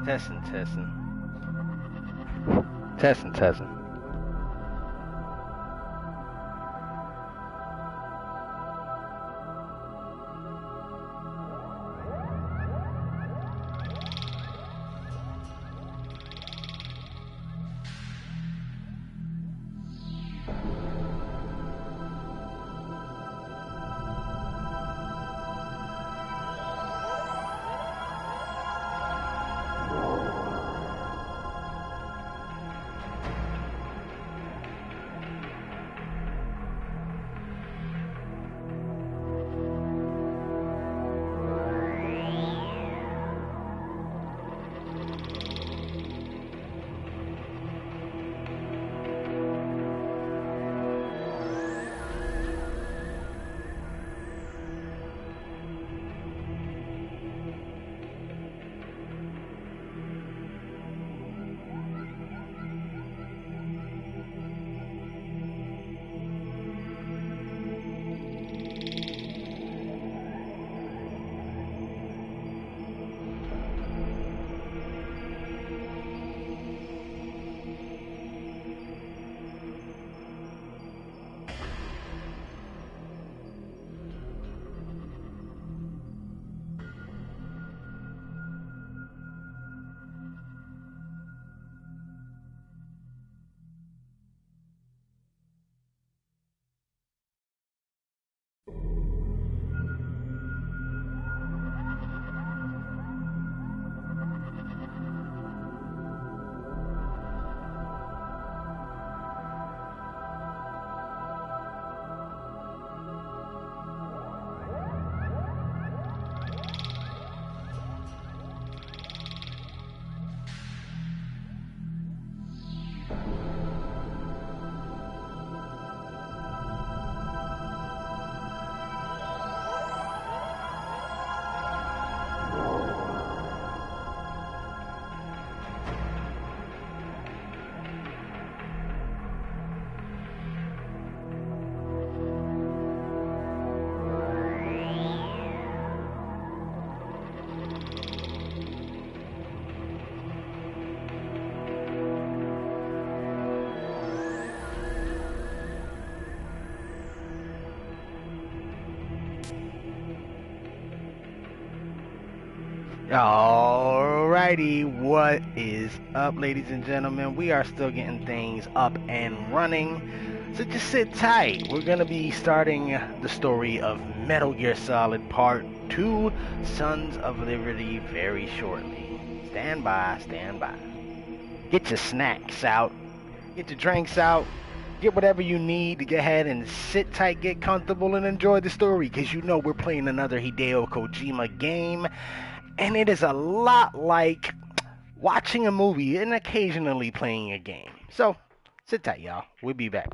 Testing, testing. Testing, testing. Alrighty, what is up, ladies and gentlemen? We are still getting things up and running, so just sit tight. We're gonna be starting the story of Metal Gear Solid Part 2, Sons of Liberty, very shortly. Stand by, stand by. Get your snacks out, get your drinks out, get whatever you need to get ahead and sit tight, get comfortable, and enjoy the story, because you know we're playing another Hideo Kojima game. And it is a lot like watching a movie and occasionally playing a game. So, sit tight, y'all. We'll be back.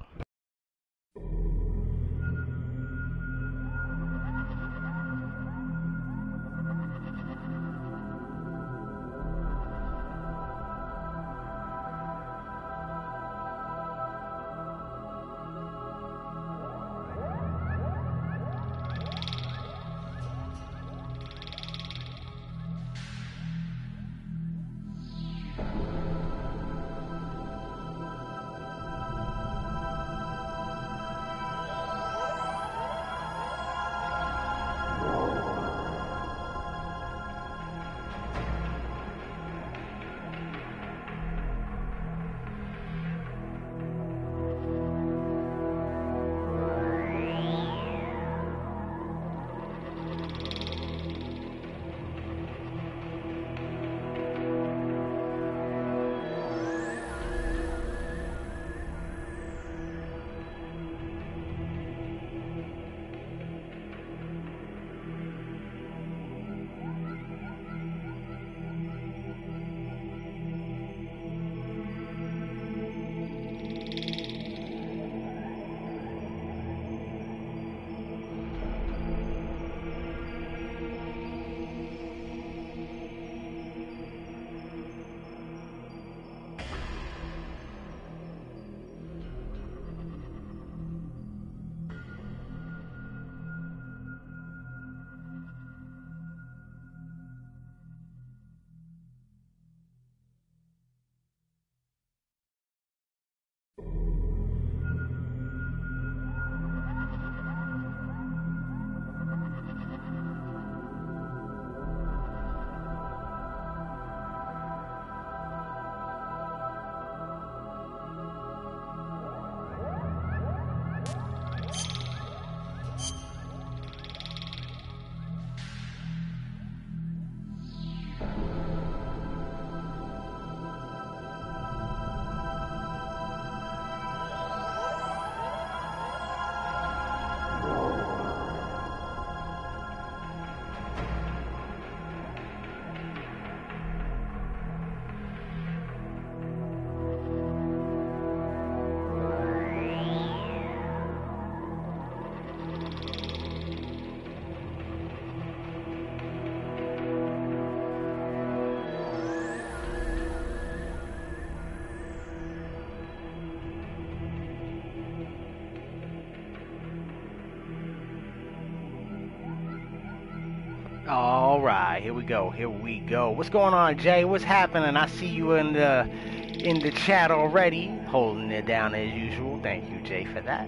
All right, here we go. Here we go. What's going on, Jay? What's happening? I see you in the chat already, holding it down as usual. Thank you, Jay, for that.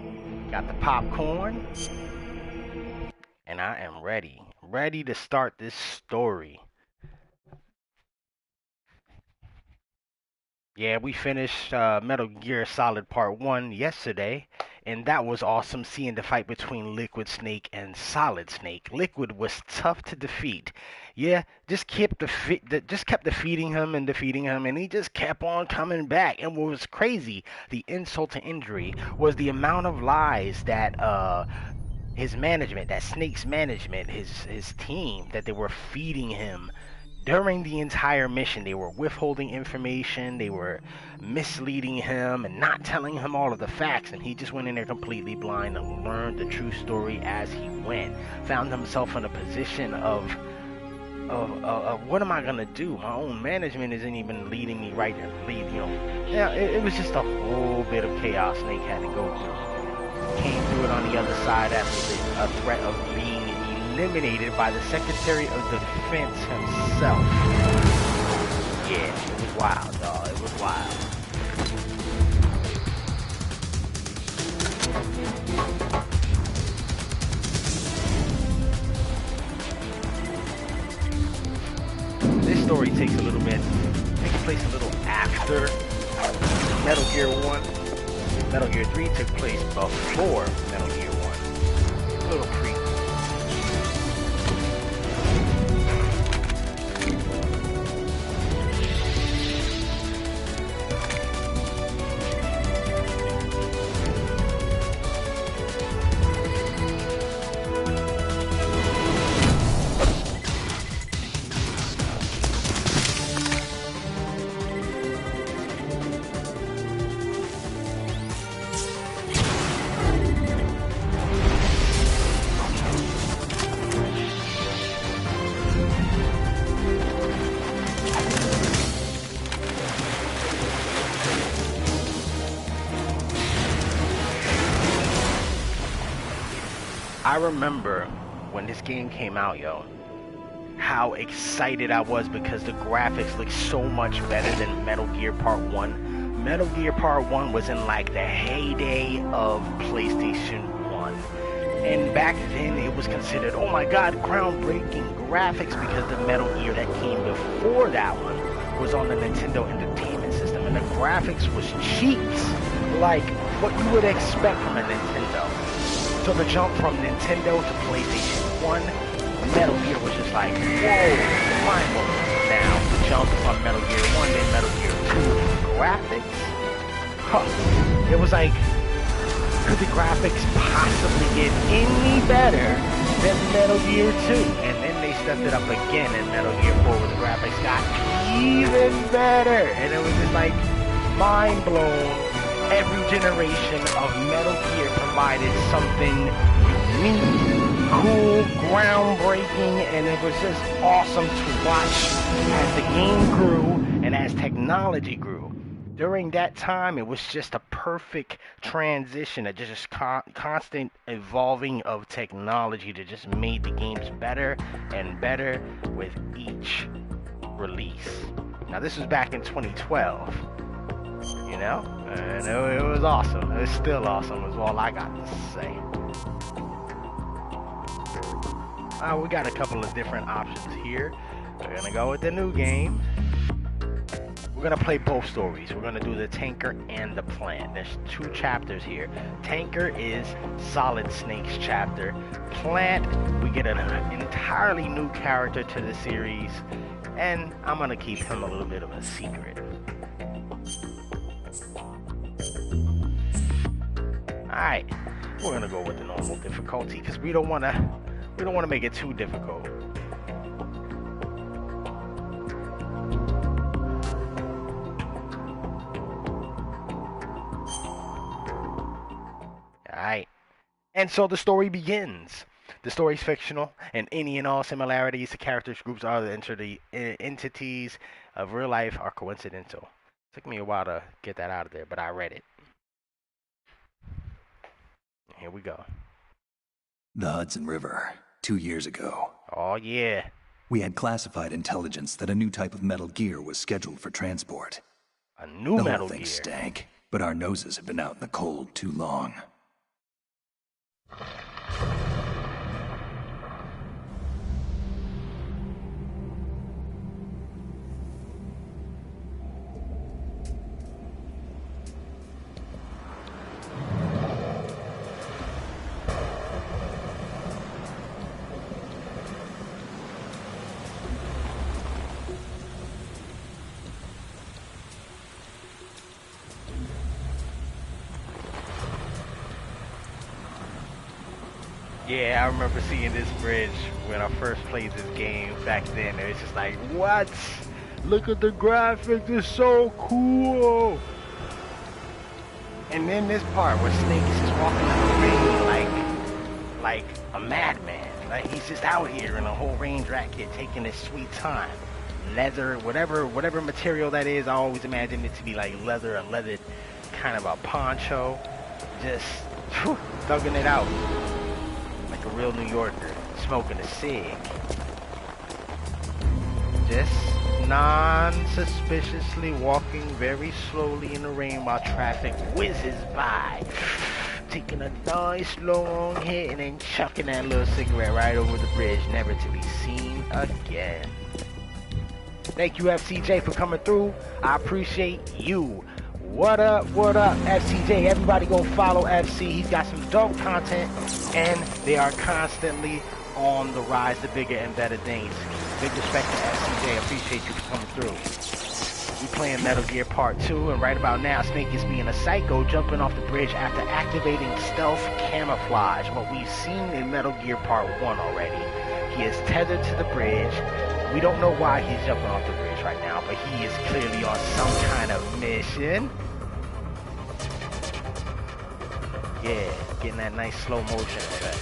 Got the popcorn, and I am ready to start this story. Yeah, we finished Metal Gear Solid Part 1 yesterday, and that was awesome seeing the fight between Liquid Snake and Solid Snake. Liquid was tough to defeat. Yeah, just kept defeating him and defeating him, and he just kept on coming back. And what was crazy, the insult to injury, was the amount of lies that his management, that Snake's management, his team, that they were feeding him during the entire mission. They were withholding information, they were misleading him and not telling him all of the facts, and he just went in there completely blind and learned the true story as he went. Found himself in a position of what am I gonna do? My own management isn't even leading me right to lead, Yeah, it was just a whole bit of chaos Snake had to go through. Came through it on the other side after a threat of being eliminated by the Secretary of Defense himself. Yeah, it was wild, dog. It was wild. This story takes a little bit, takes place a little after Metal Gear 1. Metal Gear 3 took place before Metal Gear 1. It's a little creepy. I remember when this game came out, yo, how excited I was because the graphics looked so much better than Metal Gear Part 1. Metal Gear Part 1 was in like the heyday of PlayStation 1. And back then it was considered, oh my god, groundbreaking graphics, because the Metal Gear that came before that one was on the Nintendo Entertainment System. And the graphics was cheats, like what you would expect from a Nintendo. So the jump from Nintendo to PlayStation 1, Metal Gear was just like, whoa, mind blowing. Now, the jump from Metal Gear 1 to Metal Gear 2 graphics, it was like, could the graphics possibly get any better than Metal Gear 2? And then they stepped it up again in Metal Gear 4 where the graphics got even better. And it was just like, mind blown. Every generation of Metal Gear provided something unique, cool, groundbreaking, and it was just awesome to watch as the game grew and as technology grew. During that time, it was just a perfect transition, just constant evolving of technology that just made the games better and better with each release. Now, this was back in 2012. You know, and it was awesome. It's still awesome, is all I got to say. We got a couple of different options here. We're gonna go with the new game. We're gonna play both stories. We're gonna do the Tanker and the Plant. There's 2 chapters here. Tanker is Solid Snake's chapter. Plant, we get an entirely new character to the series, and I'm gonna keep him a little bit of a secret. Alright, we're gonna go with the normal difficulty because we don't wanna make it too difficult. Alright. And so the story begins. The story is fictional, and any and all similarities to characters, groups, or other entities of real life are coincidental. Took me a while to get that out of there, but I read it. Here we go. The Hudson River, 2 years ago. Oh, yeah. We had classified intelligence that a new type of Metal Gear was scheduled for transport. A new The Metal whole thing Gear. stank, but our noses have been out in the cold too long. Yeah, I remember seeing this bridge when I first played this game back then. It was just like, what? Look at the graphics, it's so cool. And then this part where Snake is just walking in the rain like a madman. Like he's just out here in a whole rain jacket taking his sweet time. Leather, whatever material that is, I always imagine it to be like leather, a leathered kind of a poncho. Just thugging it out. Like a real New Yorker, smoking a cig. Just non-suspiciously walking very slowly in the rain while traffic whizzes by. Taking a nice long hit and then chucking that little cigarette right over the bridge, never to be seen again. Thank you, FCJ, for coming through. I appreciate you. What up, FCJ? Everybody go follow FC. He's got some dope content, and they are constantly on the rise to bigger and better things. Big respect to FCJ. Appreciate you for coming through. We playing Metal Gear Part 2, and right about now, Snake is being a psycho jumping off the bridge after activating stealth camouflage, what we've seen in Metal Gear Part 1 already. He is tethered to the bridge. We don't know why he's jumping off the bridge right now, but he is clearly on some kind of mission. Yeah, getting that nice slow motion effect.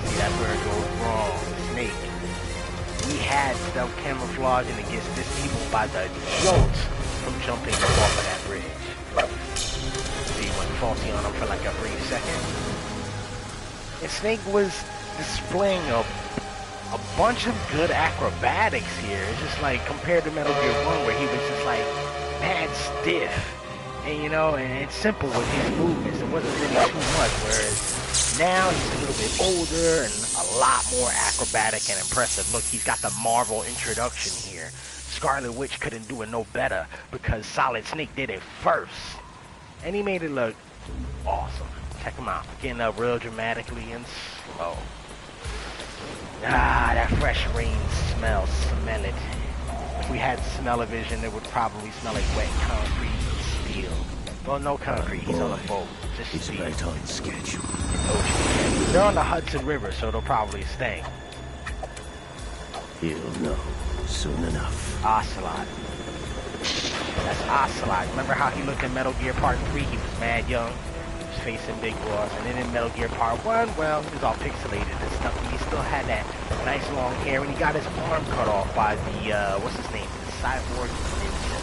See, that's where it goes wrong. Snake. We had stealth camouflaging against this people by the jolt from jumping off of that bridge. See, went faulty on him for like a brief second. And Snake was displaying a bunch of good acrobatics here. It's just like compared to Metal Gear 1 where he was just like mad stiff. And you know, and it's simple with his movements. It wasn't really too much. Whereas now he's a little bit older and a lot more acrobatic and impressive. Look, he's got the Marvel introduction here. Scarlet Witch couldn't do it no better because Solid Snake did it first. And he made it look awesome. Check him out. Getting up real dramatically and slow. That fresh rain smell. Smell it. If we had smell-o-vision, it would probably smell like wet concrete and steel. Well, no concrete. He's on a boat. Just It's steel. right on schedule. They're on the Hudson River, so they'll probably stay. He'll know soon enough. Ocelot. That's Ocelot. Remember how he looked in Metal Gear Part 3? He was mad young. He was facing big boss. And then in Metal Gear Part 1, well, he was all pixelated and stuff. But he still had that nice long hair. And he got his arm cut off by the, what's his name? The cyborg ninja.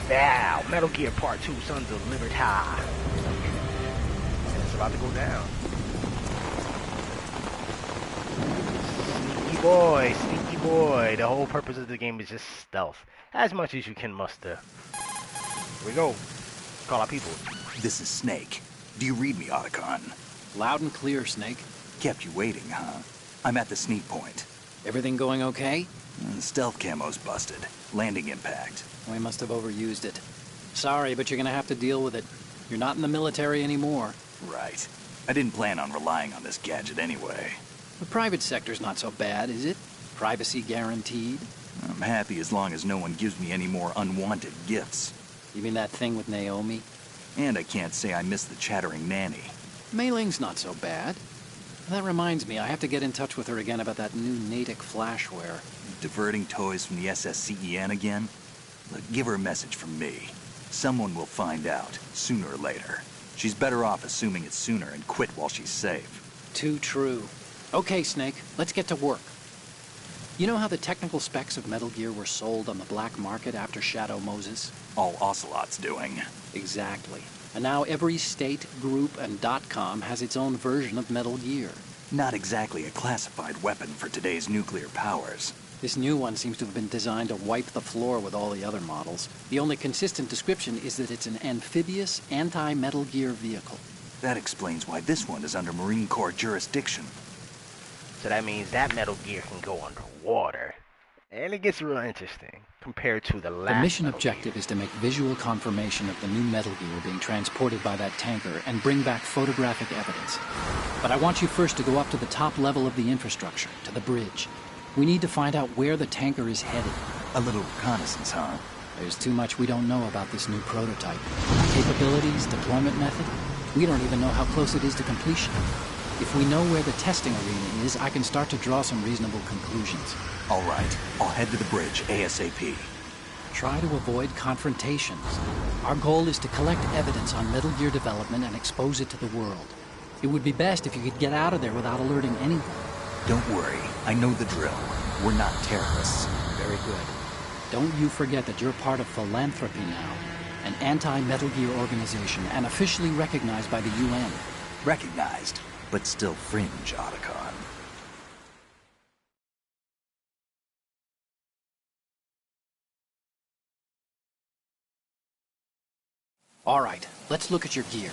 Now, Metal Gear Part 2, Sons of Liberty. And it's about to go down. Sneaky boy. The whole purpose of the game is just stealth. As much as you can muster. Here we go. Call our people. This is Snake. Do you read me, Otacon? Loud and clear, Snake. Kept you waiting, huh? I'm at the sneak point. Everything going okay? Stealth camo's busted. Landing impact. We must have overused it. Sorry, but you're gonna have to deal with it. You're not in the military anymore. Right. I didn't plan on relying on this gadget anyway. The private sector's not so bad, is it? Privacy guaranteed? I'm happy as long as no one gives me any more unwanted gifts. You mean that thing with Naomi? And I can't say I miss the chattering nanny. Mei Ling's not so bad. That reminds me, I have to get in touch with her again about that new Natick flashware. Diverting toys from the SSCEN again? Look, give her a message from me. Someone will find out, sooner or later. She's better off assuming it's sooner and quit while she's safe. Too true. Okay, Snake, let's get to work. You know how the technical specs of Metal Gear were sold on the black market after Shadow Moses? All Ocelot's doing. Exactly. And now every state, group, and .com has its own version of Metal Gear. Not exactly a classified weapon for today's nuclear powers. This new one seems to have been designed to wipe the floor with all the other models. The only consistent description is that it's an amphibious, anti-Metal Gear vehicle. That explains why this one is under Marine Corps jurisdiction. So that means that Metal Gear can go underwater. And it gets real interesting compared to the last The mission Metal objective Gear. is to make visual confirmation of the new Metal Gear being transported by that tanker and bring back photographic evidence. But I want you first to go up to the top level of the infrastructure, to the bridge. We need to find out where the tanker is headed. A little reconnaissance, huh? There's too much we don't know about this new prototype. Capabilities, deployment method. We don't even know how close it is to completion. If we know where the testing arena is, I can start to draw some reasonable conclusions. All right, I'll head to the bridge ASAP. Try to avoid confrontations. Our goal is to collect evidence on Metal Gear development and expose it to the world. It would be best if you could get out of there without alerting anyone. Don't worry, I know the drill. We're not terrorists. Very good. Don't you forget that you're part of Philanthropy now, an anti-Metal Gear organization and officially recognized by the UN. Recognized, but still fringe, Otacon. All right, let's look at your gear.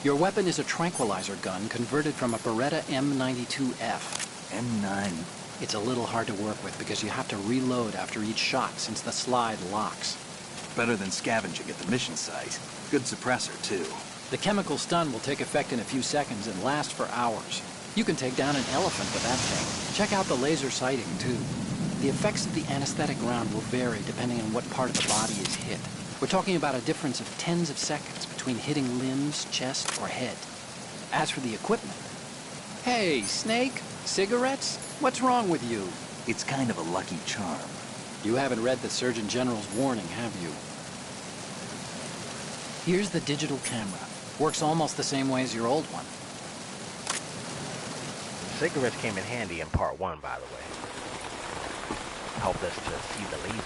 Your weapon is a tranquilizer gun converted from a Beretta M92F. M9. It's a little hard to work with because you have to reload after each shot since the slide locks. Better than scavenging at the mission site. Good suppressor, too. The chemical stun will take effect in a few seconds and last for hours. You can take down an elephant with that thing. Check out the laser sighting, too. The effects of the anesthetic round will vary depending on what part of the body is hit. We're talking about a difference of tens of seconds between hitting limbs, chest, or head. As for the equipment... Hey, Snake? Cigarettes? What's wrong with you? It's kind of a lucky charm. You haven't read the Surgeon General's warning, have you? Here's the digital camera. Works almost the same way as your old one. Cigarettes came in handy in part 1, by the way. Helped us to see the laser.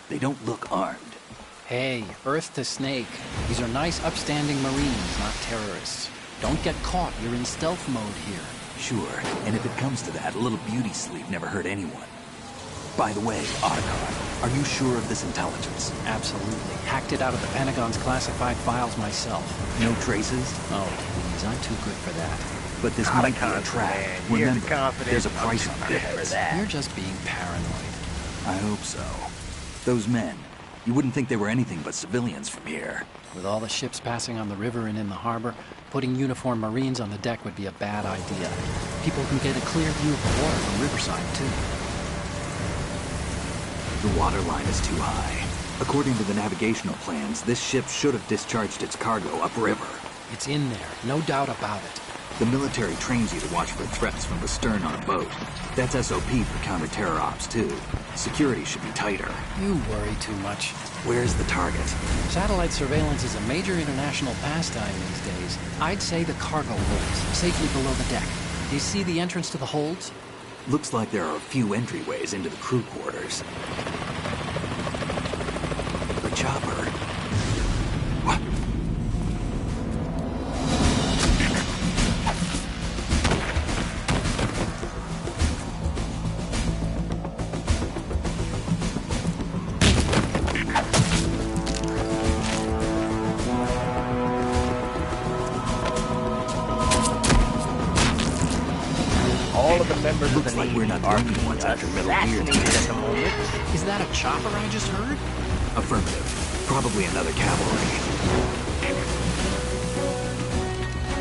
They don't look armed. Hey, Earth to Snake. These are nice, upstanding Marines, not terrorists. Don't get caught. You're in stealth mode here. Sure, and if it comes to that, a little beauty sleep never hurt anyone. By the way, Otacon, are you sure of this intelligence? Absolutely. Hacked it out of the Pentagon's classified files myself. No traces? Oh, please, I'm too good for that. But this might be a Otacon's trap. man. Here's the Remember, confidence. there's a price I'm on our good for heads. that. You're just being paranoid. I hope so. Those men, you wouldn't think they were anything but civilians from here. With all the ships passing on the river and in the harbor, putting uniformed Marines on the deck would be a bad idea. People can get a clear view of the water from Riverside, too. The water line is too high. According to the navigational plans, this ship should have discharged its cargo upriver. It's in there, no doubt about it. The military trains you to watch for threats from the stern on a boat. That's SOP for counter-terror ops, too. Security should be tighter. You worry too much. Where's the target? Satellite surveillance is a major international pastime these days. I'd say the cargo holds, safely below the deck. Do you see the entrance to the holds? Looks like there are a few entryways into the crew quarters. The chopper. What? All of the members Looks of the like Navy we're not the are only being ones after Metal Gear assassinated today. at the moment. Is that a chopper I just heard? Affirmative. Probably another cavalry.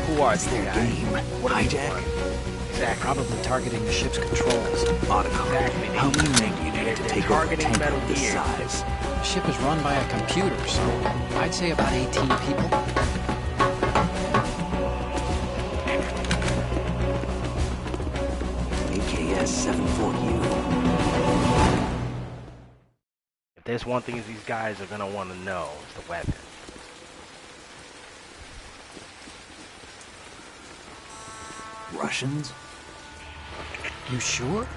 Who are It's these their guys? game. What are they Hijack. doing? Exactly. Probably targeting the ship's controls. Otacon. Exactly. How many men do you need to They're take over a targeting tank Metal of this Gear. size? The ship is run by a computer, so I'd say about 18 people. AKS 74U. If there's one thing these guys are gonna want to know, it's the weapon. Russians? You sure?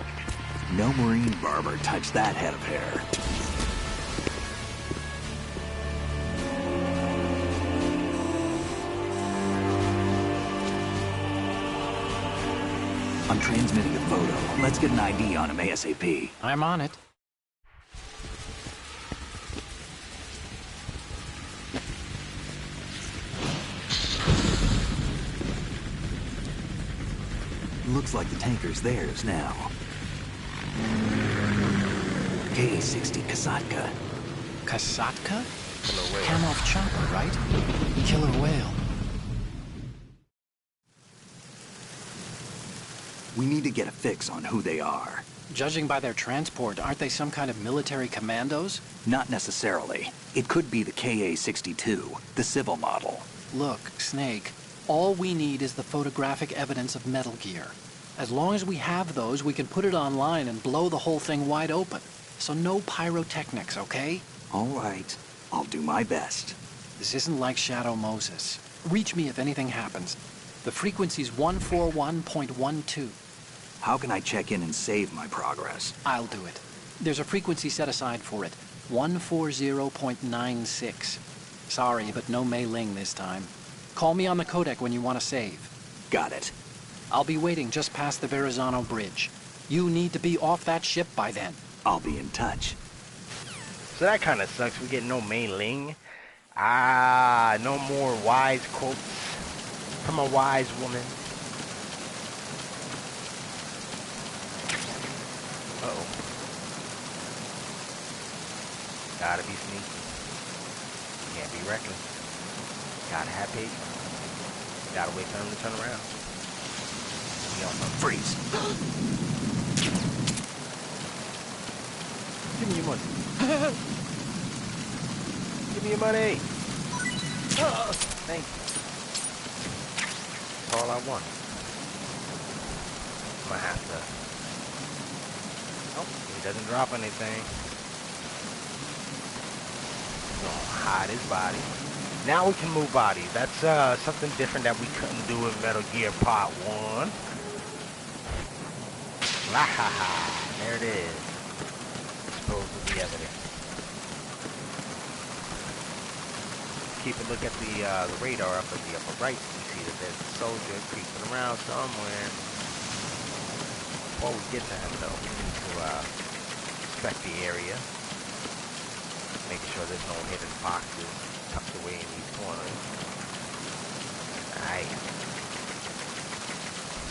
No marine barber touched that head of hair. I'm transmitting a photo. Let's get an ID on him ASAP. I'm on it. Looks like the tanker's theirs now. K-60 Kasatka. Kasatka? Killer whale. Cam-off chopper, right? Killer whale. We need to get a fix on who they are. Judging by their transport, aren't they some kind of military commandos? Not necessarily. It could be the KA-62, the civil model. Look, Snake, all we need is the photographic evidence of Metal Gear. As long as we have those, we can put it online and blow the whole thing wide open. So no pyrotechnics, okay? All right. I'll do my best. This isn't like Shadow Moses. Reach me if anything happens. The frequency's 141.12. How can I check in and save my progress? I'll do it. There's a frequency set aside for it. 140.96. Sorry, but no Mei Ling this time. Call me on the codec when you want to save. Got it. I'll be waiting just past the Verrazano Bridge. You need to be off that ship by then. I'll be in touch. So that kind of sucks. We get no Mei Ling. Ah, no more wise quotes from a wise woman. Uh-oh. Gotta be sneaky. Can't be reckless. Gotta have patience. Gotta wait for him to turn around. We on something. Freeze. Give me your money. Give me your money. Thank you. That's all I want. I'm gonna have to. Oh, he doesn't drop anything. He's gonna hide his body. Now we can move bodies. That's something different that we couldn't do in Metal Gear Part 1. La ha ha. There it is. Exposed to the evidence. Keep a look at the radar up at the upper right. We see that there's a soldier creeping around somewhere. Before we get to him though, we need to inspect the area. Make sure there's no hidden boxes tucked away in these corners. Nice.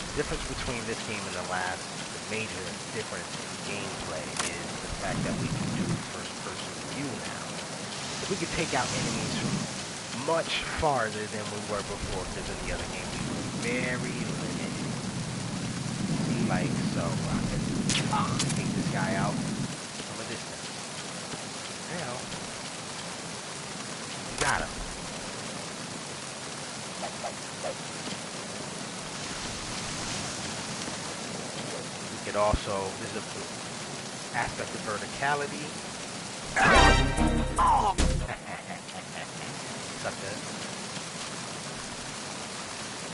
The difference between this game and the last, the major difference in gameplay is the fact that we can do first-person view now. We can take out enemies from much farther than we were before, because in the other game we were very limited. See, like, so I can take this guy out from a distance. Now, we got him. We could also, this is an aspect of verticality. Oh! Sucker.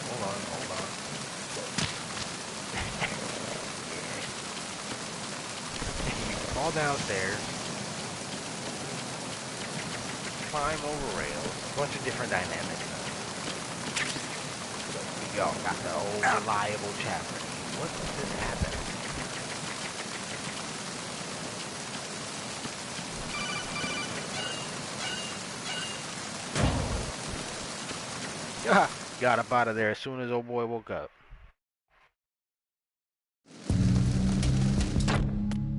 Hold on. Yeah. Fall downstairs. Climb over rails. A bunch of different dynamics. We got the old reliable chapter. What just happened? Got up out of there as soon as old boy woke up.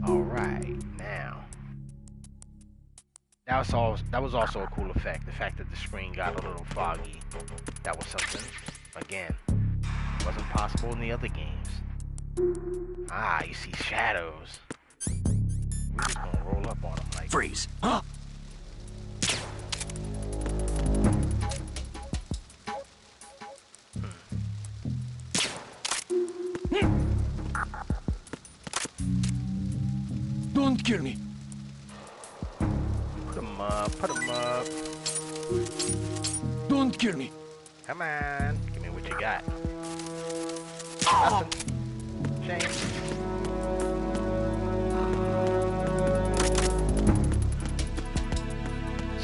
Alright, now. That was also a cool effect. The fact that the screen got a little foggy. That was something. Again, wasn't possible in the other games. Ah, you see shadows. We're just gonna roll up on them like Freeze. Don't kill me. Put 'em up. Don't kill me. Come on. Give me what you got. Nothing. Shame.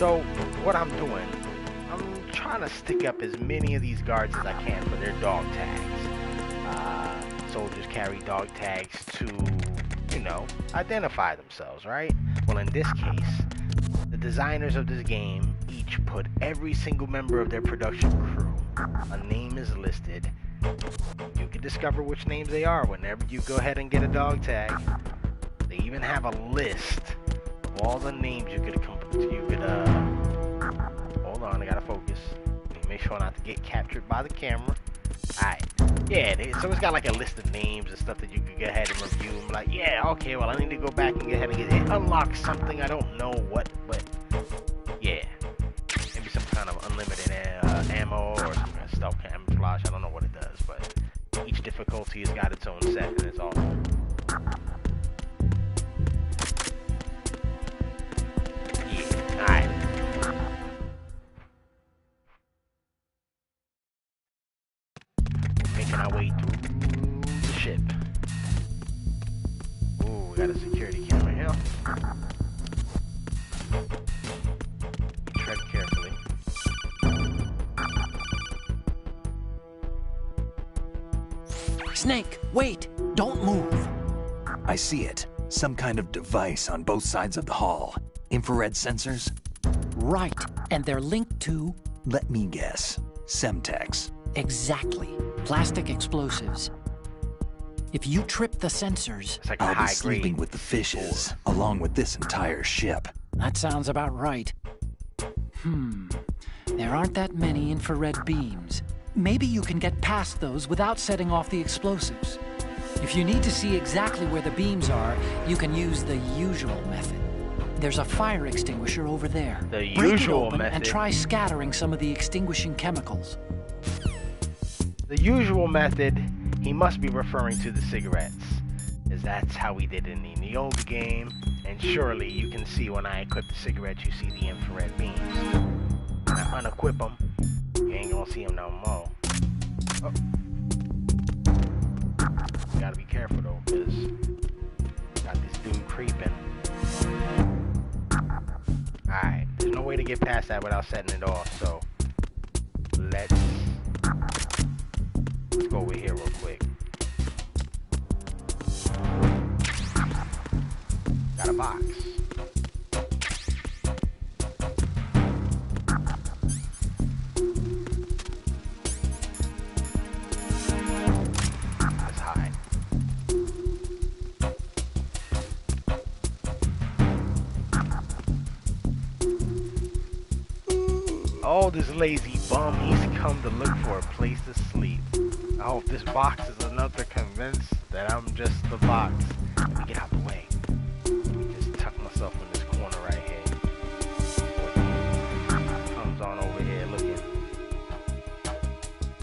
So what I'm doing, I'm trying to stick up as many of these guards as I can for their dog tags. Soldiers carry dog tags to, you know, identify themselves, right? Well, in this case, the designers of this game each put every single member of their production crew. A name is listed. You can discover which names they are whenever you go ahead and get a dog tag. They even have a list of all the names you could hold on, I gotta focus. Make sure not to get captured by the camera. Alright. Yeah, so it's got like a list of names and stuff that you could go ahead and review. I'm like, yeah, okay, well I need to go back and go ahead and get it. Unlock something, I don't know what, but yeah. Maybe some kind of unlimited ammo or some kind of stealth camouflage. I don't know what it does, but each difficulty has got its own set and it's awesome. Yeah, alright. Making our way through the ship. Ooh, we got a security camera here. Tread carefully. Snake, wait! Don't move! I see it. Some kind of device on both sides of the hall. Infrared sensors? Right, and they're linked to... Let me guess. Semtex. Exactly. Plastic explosives. If you trip the sensors... It's like a I'll be high sleeping grade with the fishes, along with this entire ship. That sounds about right. There aren't that many infrared beams. Maybe you can get past those without setting off the explosives. If you need to see exactly where the beams are, you can use the usual method. There's a fire extinguisher over there. The Break usual it open method. and try scattering some of the extinguishing chemicals. The usual method, he must be referring to the cigarettes, as that's how we did it in the old game, and surely you can see when I equip the cigarettes, you see the infrared beams. When I unequip them, you ain't gonna see them no more. Oh. You gotta be careful though, because got this dude creeping. Alright, there's no way to get past that without setting it off, so let's go over here real quick. Got a box. Let's hide. Oh, this lazy bum, he's come to look for a place to sleep. I hope this box is enough to convince that I'm just the box. Let me get out the way. Let me just tuck myself in this corner right here. Comes on over here looking.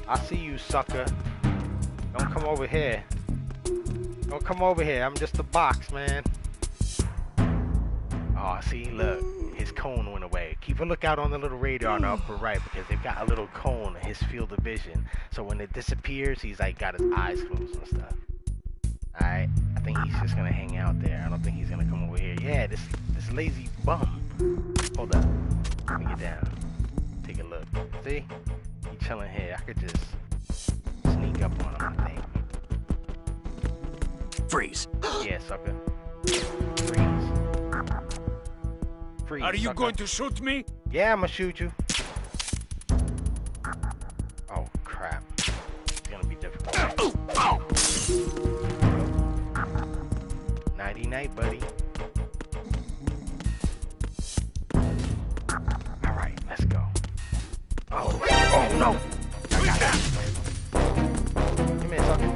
I see you, sucker. Don't come over here. Don't come over here. I'm just a box, man. Oh, see, look. His cone went away. Keep a lookout on the little radar on the upper right because they've got a little cone in his field of vision. So when it disappears, he's like got his eyes closed and stuff. Alright, I think he's just gonna hang out there. I don't think he's gonna come over here. Yeah, this lazy bum. Hold up. Let me get down. Take a look. See? He chilling here. I could just sneak up on him, I think. Freeze. Yeah, sucker. Freeze, Are you sucker. going to shoot me? Yeah, I'm gonna shoot you. Oh, crap. It's gonna be difficult. Nighty-night, buddy. Alright, let's go. Oh, no! I got that. Come here, sucker.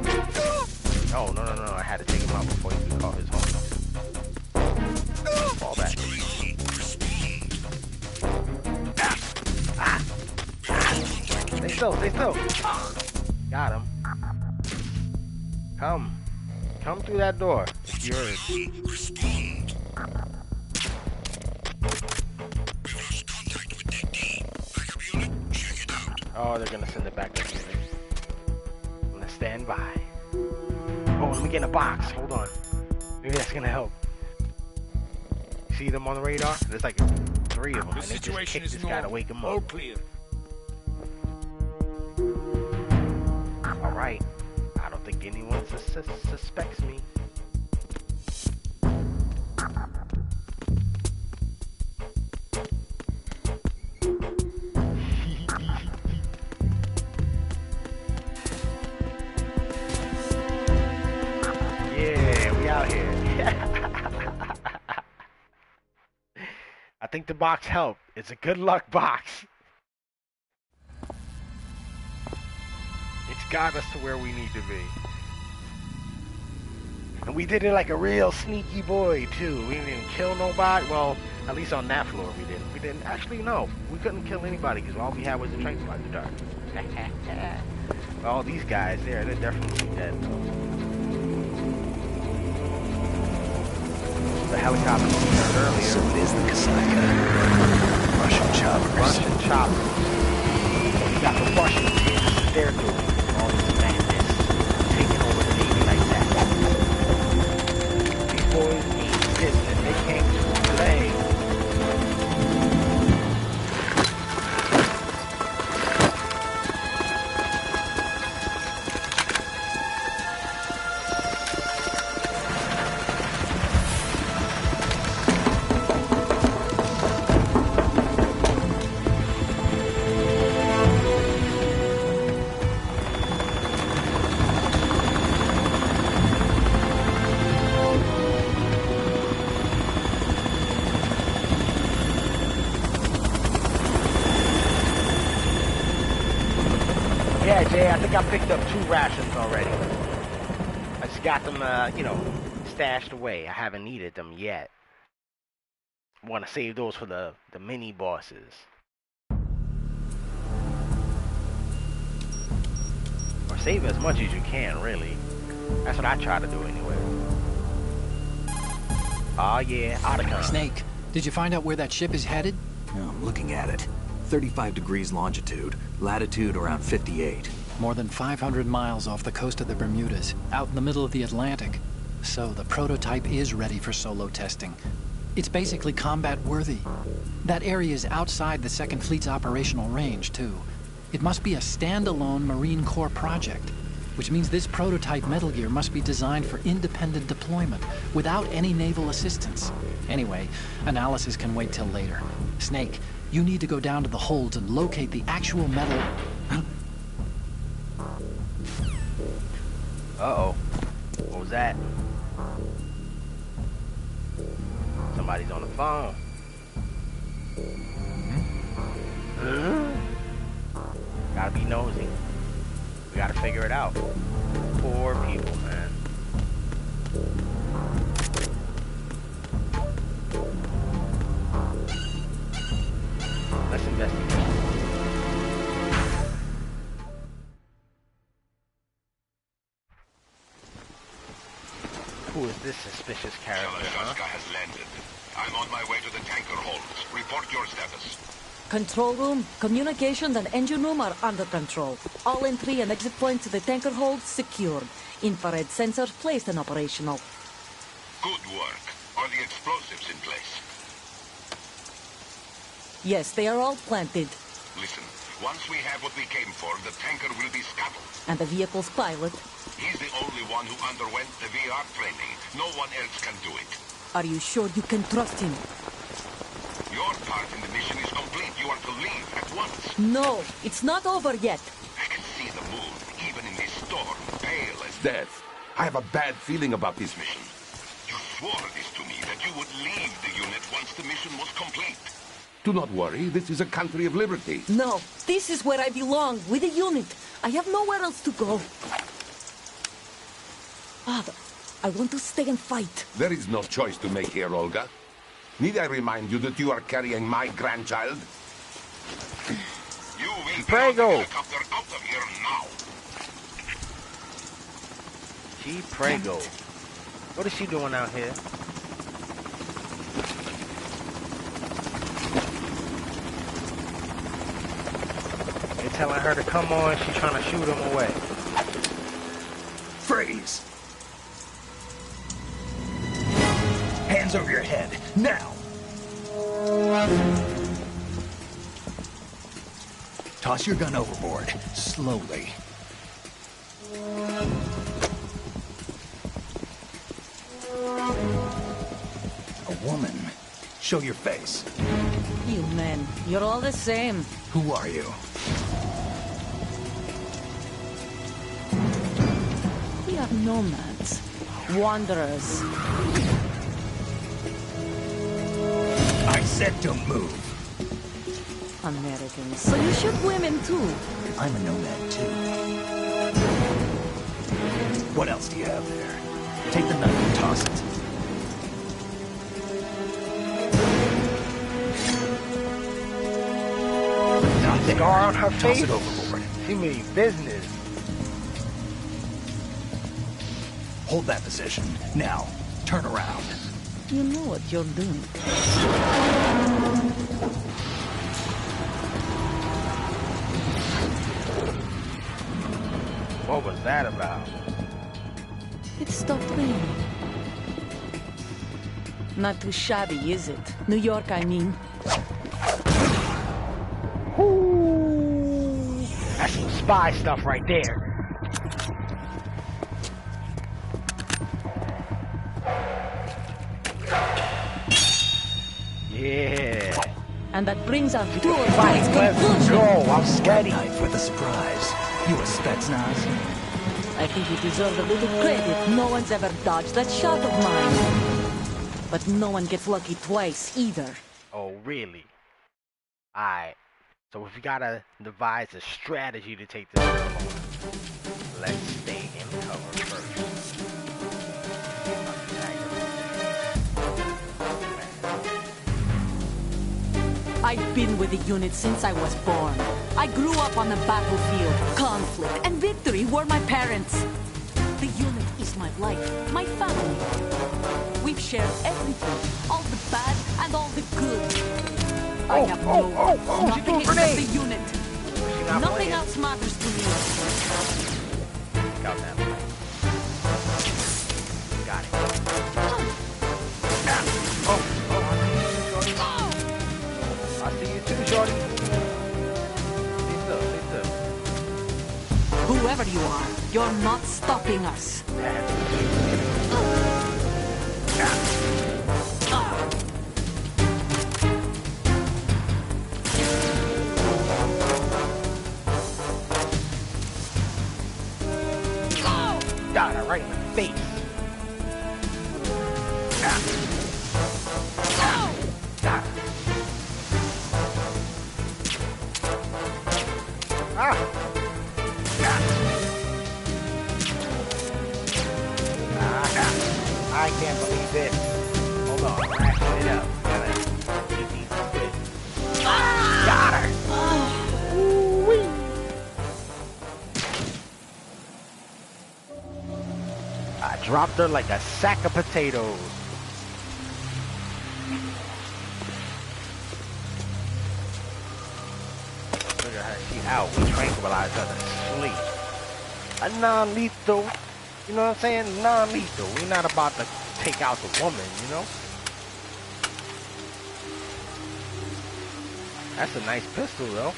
Oh, no, I had to take him out before he could call his home. Fall back. Stay still. Got him. Come through that door. It's yours. Oh, they're gonna send it back to me. I'm gonna stand by. Oh, let me get in a box. Hold on. Maybe that's gonna help. See them on the radar? There's like 3 of them, The and they just situation kicked is this guy to wake him all up. clear. Alright. I don't think anyone suspects me. Yeah, we out here. I think the box helped. It's a good luck box. It's got us to where we need to be. And we did it like a real sneaky boy, too. We didn't even kill nobody. Well, at least on that floor we didn't. We didn't. Actually, no. We couldn't kill anybody because all we had was a tranquilizer dart. All these guys there, they're definitely dead, though. The helicopter we heard earlier. So it is the Kasaka. Russian choppers. Russian choppers. We got the Russians here. This is their doing. All these bandits taking over the Navy like that. These boys mean business. They came to play. Yeah, Jay, I think I picked up 2 rations already. I just got them, stashed away. I haven't needed them yet. I want to save those for the mini bosses. Or save as much as you can, really. That's what I try to do anyway. Oh yeah, Otacon. Snake, did you find out where that ship is headed? No, I'm looking at it. 35 degrees longitude, latitude around 58. More than 500 miles off the coast of the Bermudas, out in the middle of the Atlantic. So the prototype is ready for solo testing. It's basically combat worthy. That area is outside the Second Fleet's operational range, too. It must be a standalone Marine Corps project, which means this prototype Metal Gear must be designed for independent deployment, without any naval assistance. Anyway, analysis can wait till later. Snake, you need to go down to the holds and locate the actual metal... Uh-oh. What was that? Somebody's on the phone. Gotta be nosy. We gotta figure it out. Poor people, man. Let's investigate. Who is this suspicious character, huh? has landed. I'm on my way to the tanker holds. Report your status. Control room, communications and engine room are under control. All entry and exit points to the tanker hold secured. Infrared sensors placed and operational. Good work. Are the explosives in place? Yes, they are all planted. Listen, once we have what we came for, the tanker will be scuttled. And the vehicle's pilot. He's the only one who underwent the VR training. No one else can do it. Are you sure you can trust him? Your part in the mission is complete. You are to leave at once. No, it's not over yet. I can see the moon, even in this storm, pale as death. I have a bad feeling about this mission. You swore this to me, that you would leave the unit once the mission was complete. Do not worry, this is a country of liberty. No, this is where I belong, with the unit. I have nowhere else to go. Father, I want to stay and fight. There is no choice to make here, Olga. Need I remind you that you are carrying my grandchild? You will Prego. helicopter out of here now. She Prego. What is she doing out here? They're telling her to come on. She's trying to shoot him away. Freeze! Hands over your head, now! Toss your gun overboard, slowly. A woman. Show your face. You men, you're all the same. Who are you? We are nomads, wanderers. I said don't move. Americans, so you shoot women too. I'm a nomad too. What else do you have there? Take the knife and toss it. Scar on her Toss face? it overboard. She mean business. Hold that position. Now, turn around. You know what you're doing. What was that about? It stopped raining. Not too shabby, is it? New York, I mean. Ooh, that's some spy stuff right there. Yeah. And that brings our tour to Right, its let's conclusion. go. I'm ready. Knife with a surprise. You a Spetsnaz? I think you deserve a little credit. No one's ever dodged that shot of mine. But no one gets lucky twice, either. Oh, really? Alright. So if we gotta devise a strategy to take this girl on, let's stay in cover first. I've been with the unit since I was born. I grew up on the battlefield. Conflict and victory were my parents. The unit is my life, my family. We've shared everything, all the bad and all the good. I have no she threw nothing a except grenade. the unit. Not Nothing playing. else matters to me. Got that. Got it. I see you too, shorty. Stay still, stay still. Whoever you are, you're not stopping us. Got her right in the face. Got her. I can't believe this. Hold on, wrapping it up. Gotta keep these quick. Got her. Ooh-wee. I dropped her like a sack of potatoes. Look at her, she out. We tranquilized her to sleep. A non-lethal, you know what I'm saying? Non-lethal. We're not about to take out the woman, you know? That's a nice pistol, though.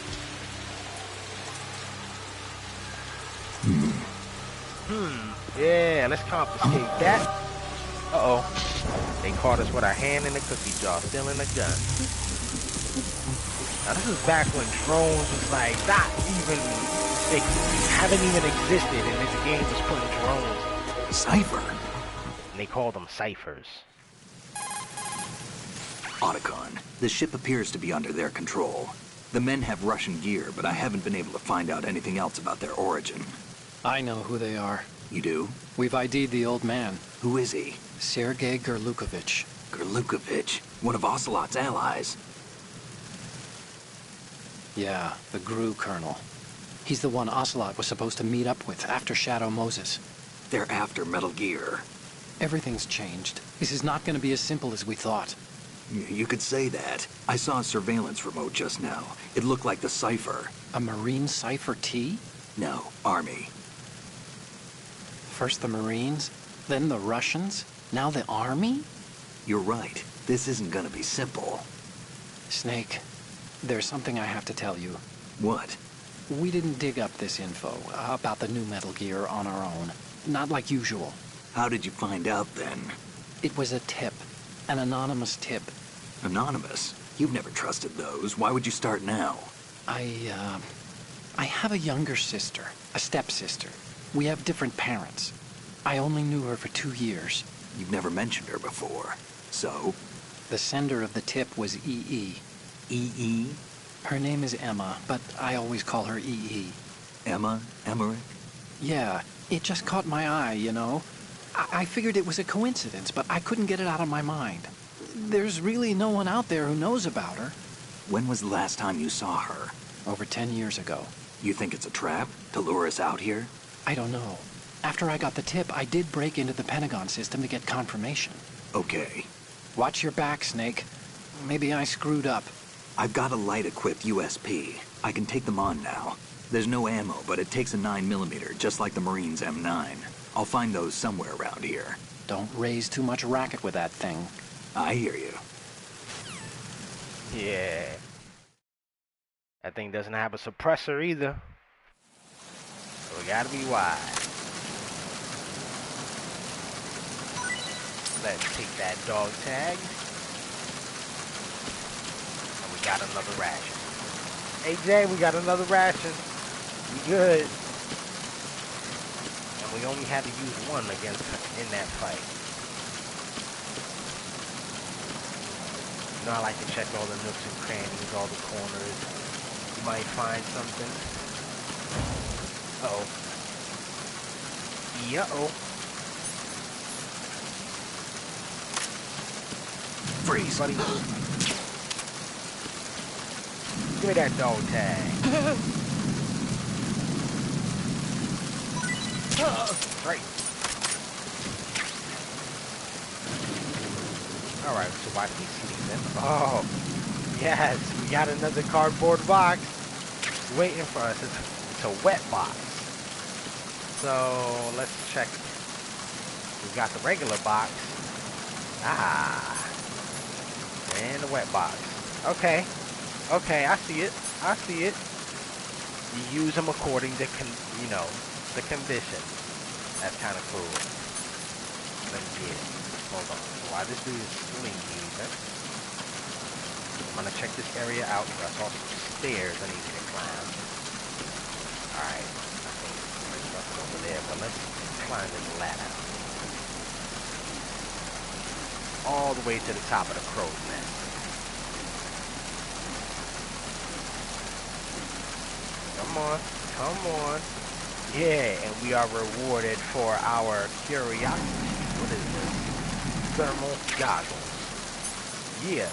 Yeah, let's confiscate that. Uh-oh. They caught us with our hand in the cookie jar, stealing a gun. Now, this is back when drones was like, not even, they haven't even existed, and this game was putting drones. Cypher. And they called them ciphers. Otacon, the ship appears to be under their control. The men have Russian gear, but I haven't been able to find out anything else about their origin. I know who they are. You do? We've ID'd the old man, Who is he? Sergei Gerlukovich. Gerlukovich, one of Ocelot's allies. Yeah, the GRU colonel. He's the one Ocelot was supposed to meet up with after Shadow Moses. They're after Metal Gear. Everything's changed. This is not going to be as simple as we thought. You could say that. I saw a surveillance remote just now. It looked like the Cypher. A Marine Cypher T? No, Army. First the Marines, then the Russians, now the Army? You're right. This isn't gonna be simple. Snake, there's something I have to tell you. What? We didn't dig up this info about the new Metal Gear on our own. Not like usual. How did you find out then? It was a tip. An anonymous tip. Anonymous? You've never trusted those. Why would you start now? I have a younger sister. A stepsister. We have different parents. I only knew her for 2 years. You've never mentioned her before. So? The sender of the tip was EE. EE? Her name is Emma, but I always call her EE. Emma? Emmerich? Yeah, it just caught my eye, you know? I figured it was a coincidence, but I couldn't get it out of my mind. There's really no one out there who knows about her. When was the last time you saw her? Over 10 years ago. You think it's a trap? To lure us out here? I don't know. After I got the tip, I did break into the Pentagon system to get confirmation. Okay. Watch your back, Snake. Maybe I screwed up. I've got a light-equipped USP. I can take them on now. There's no ammo, but it takes a 9mm, just like the Marines' M9. I'll find those somewhere around here. Don't raise too much racket with that thing. I hear you. Yeah. That thing doesn't have a suppressor either. So we gotta be wise. Let's take that dog tag. And we got another ration. Hey Jay, we got another ration. We good. And we only had to use one against in that fight. You know, I like to check all the nooks and crannies, all the corners. You might find something. Uh-oh. Yeah-oh. Freeze, Buddy. Give me that dog tag. Great. Alright, so why he's sleeping? Oh, yes, we got another cardboard box waiting for us. It's a wet box. So, let's check. We got the regular box. And the wet box. Okay. Okay, I see it. I see it. You use them according to, the condition. That's kind of cool. Let me get it. Hold on. While this dude is sleeping, I'm gonna check this area out. I saw some stairs I need to climb. Alright. I think there's nothing over there, but let's climb this ladder. All the way to the top of the crow's nest. Come on. Come on. Yeah, and we are rewarded for our curiosity. What is this? Thermal goggles. Yeah.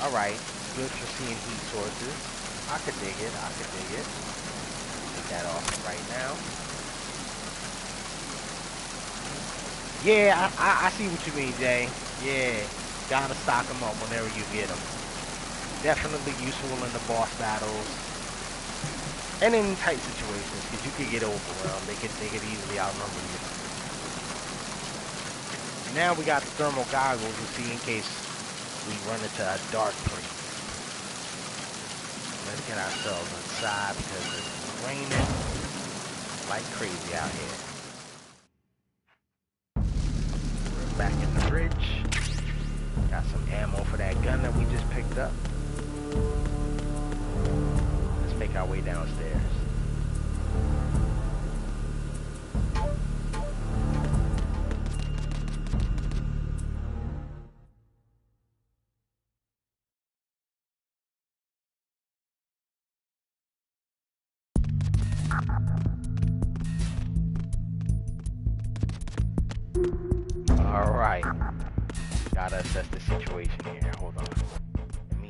Alright. Good for seeing heat sources. I could dig it. I could dig it. Take that off right now. Yeah, I see what you mean, Jay. Yeah. Gotta stock them up whenever you get them. Definitely useful in the boss battles. And in tight situations, because you could get overwhelmed. They could easily outnumber you. Now we got the thermal goggles to see in case we run into a dark place. Let's get ourselves inside because it's raining like crazy out here. We're back in the fridge. Got some ammo for that gun that we just picked up. Make our way downstairs. All right. Gotta assess the situation here. Hold on. Let me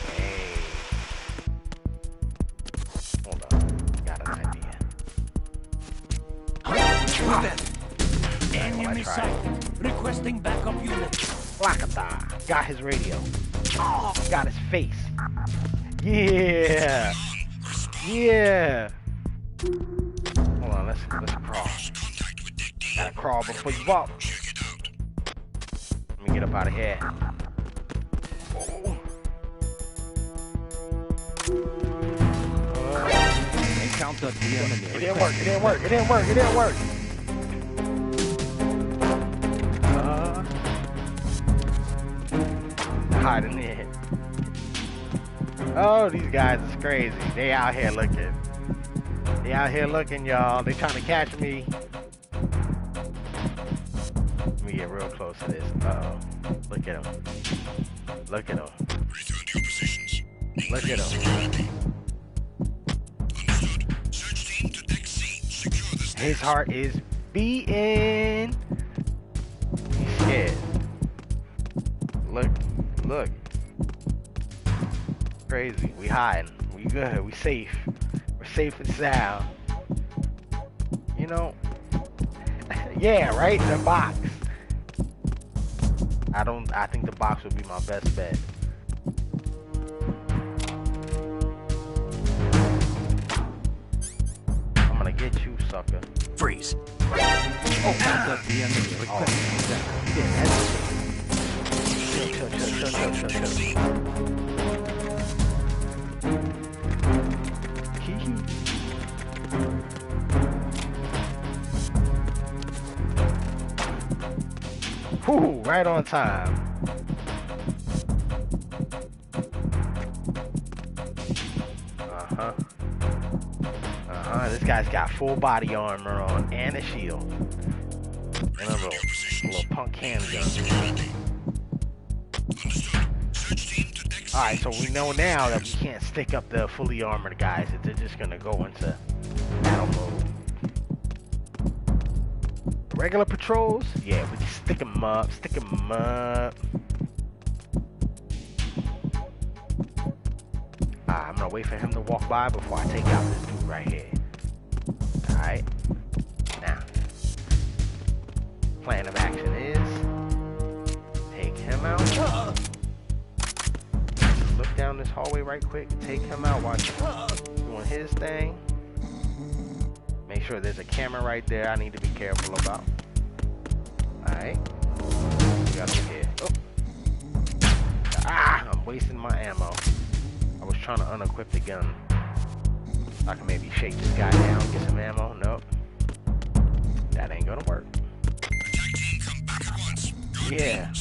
Hey. Hold on. Got an idea. Enemy sight. Requesting backup unit. Blakata. Got his radio. Got his face. Yeah. Yeah. Hold on, let's crawl. Gotta crawl before you walk. Let me get up out of here. Encounter the enemy. It didn't work. It didn't work. It didn't work. It didn't work. Hide in there. Oh, these guys is crazy. They out here looking. They out here looking, y'all. They trying to catch me. Let me get real close to this. Uh-oh. Look at him. Look at him. Return to your positions. Look at him. Understood. Search team to deck C. Secure the His heart is beating. He's scared. Look. Look. Crazy. We hiding. We good. We safe. We're safe and sound. You know. Yeah, right? The box. I think the box would be my best bet. I'm gonna get you, sucker. Freeze. Encounter the enemy. Requesting backup. Yeah, that's chill. Whew, right on time. This guy's got full body armor on and a shield. And a little punk handgun. Alright, so we know now that we can't stick up the fully armored guys. That they're just gonna go into battle mode. Regular patrols? Yeah, we can stick them up. I'm gonna wait for him to walk by before I take out this dude right here. Alright. Now. Plan of action is take him out. Look down this hallway right quick. Take him out while he's doing his thing. Make sure there's a camera right there I need to be careful about. Alright. We got him here. Oh. I'm wasting my ammo. I was trying to unequip the gun. I can maybe shake this guy down, get some ammo. Nope. That ain't gonna work. Yeah.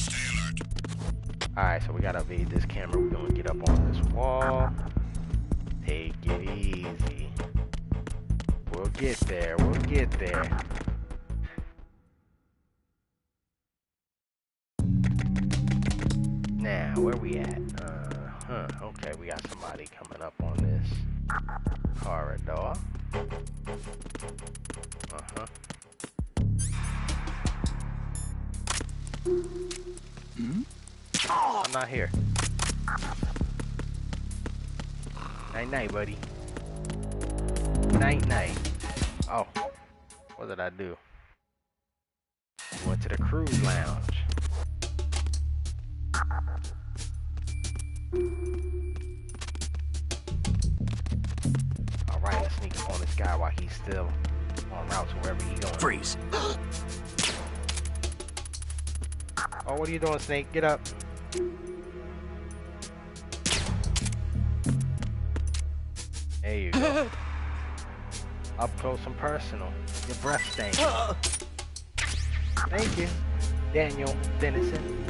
Alright, so we gotta evade this camera. We're gonna get up on this wall. Take it easy. We'll get there. Now, where we at? Okay, we got somebody coming up on this corridor. I'm not here. Night, buddy. Night. Oh, what did I do? Went to the cruise lounge. Alright, let's sneak up on this guy while he's still en route to wherever he's going. Freeze. Oh, what are you doing, Snake? Get up. There you go. Up close and personal. Your breath stinks. Thank you, Daniel Dennison.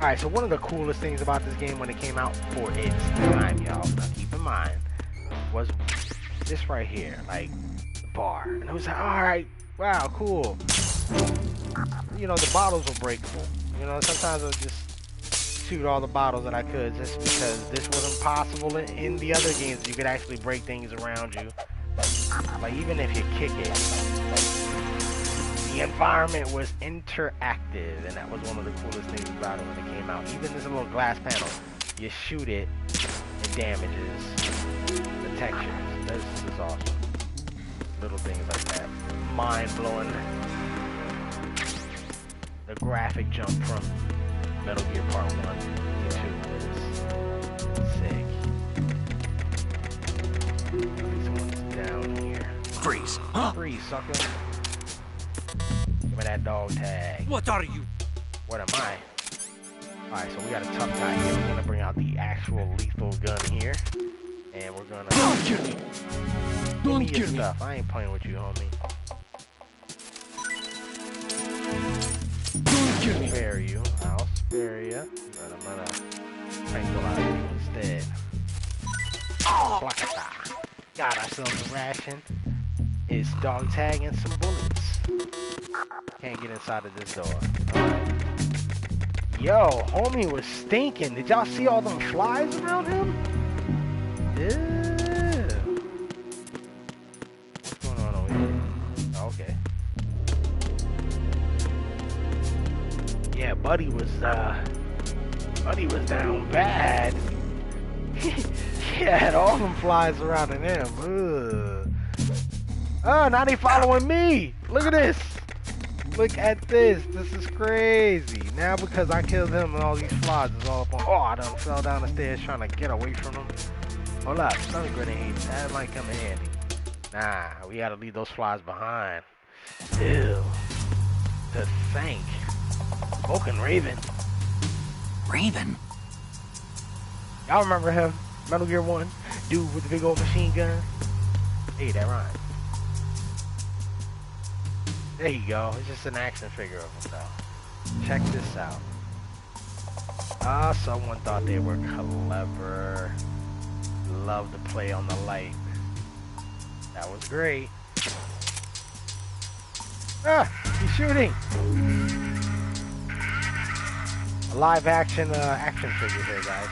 Alright, so one of the coolest things about this game when it came out for its time, y'all, now keep in mind, was this right here, like, the bar. And it was like, alright, wow, cool. You know, the bottles were breakable. You know, sometimes I would just shoot all the bottles that I could just because this wasn't possible in the other games. You could actually break things around you. Like, even if you kick it, the environment was interactive, and that was one of the coolest things about it when it came out. Even this little glass panel, you shoot it, it damages the textures. This is awesome. Little things like that. Mind-blowing. The graphic jump from Metal Gear Part 1 to 2 was sick. Someone's Freeze. Freeze, sucker. Give me that dog tag. What are you? What am I? Alright, so we got a tough guy here. We're gonna bring out the actual lethal gun here. And we're gonna... Don't kill me! Don't Give kill me! stuff. I ain't playing with you, homie. Don't kill me! Spare you. I'll spare you. But I'm gonna tranquilize you instead. Plakata. Got ourselves a ration. It's dog tag and some bullets. Can't get inside of this door. Alright. Yo, homie was stinking. Did y'all see all them flies around him? Ew. What's going on over here? Oh, okay. Yeah, Buddy was down bad. He had all them flies surrounding him. Ugh. Oh, now they following me. Look at this. Look at this. This is crazy. Now because I killed him and all these flies is all up on. Oh, I done fell down the stairs trying to get away from them. Hold up. Stun grenades. That might come in handy. Nah, we gotta leave those flies behind. Ew. To think. Smoking Raven. Raven? Y'all remember him? Metal Gear 1? Dude with the big old machine gun? Hey, that rhymes. There you go. It's just an action figure of him, though. Check this out. Someone thought they were clever. Love to play on the light. That was great. Ah! He's shooting! A live action figure here, guys.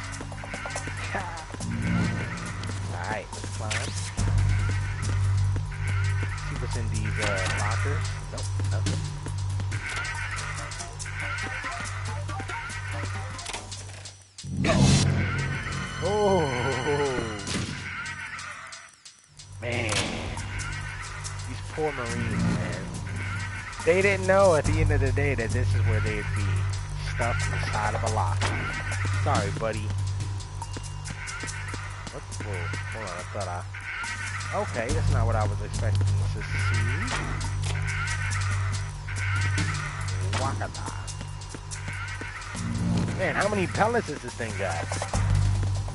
Alright, let's climb. See what's in these lockers. Nope, nothing. Oh, man, these poor Marines, man. They didn't know at the end of the day that this is where they'd be, stuffed inside of a locker. Sorry, buddy. What? Whoa, hold on, I thought okay, that's not what I was expecting to see. Wakata. Man, how many pellets does this thing got?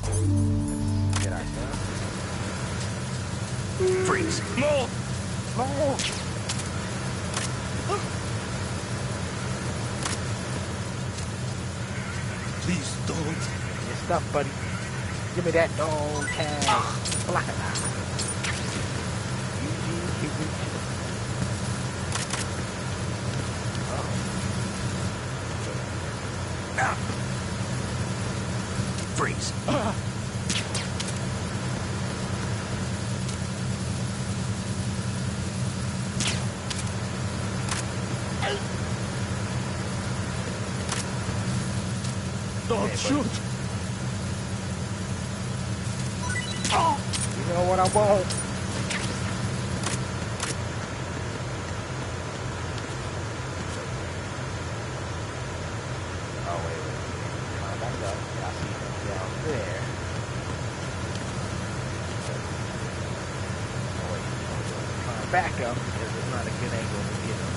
Let's get our stuff. Freeze. No! No! Please don't. Your stuff, buddy. Give me that dog tag. Wakata. Freeze. Don't shoot. You know what I want? Oh, wait. Climb back up. I see him down there. Oh, wait. Climb back up because it's not a good angle to get him.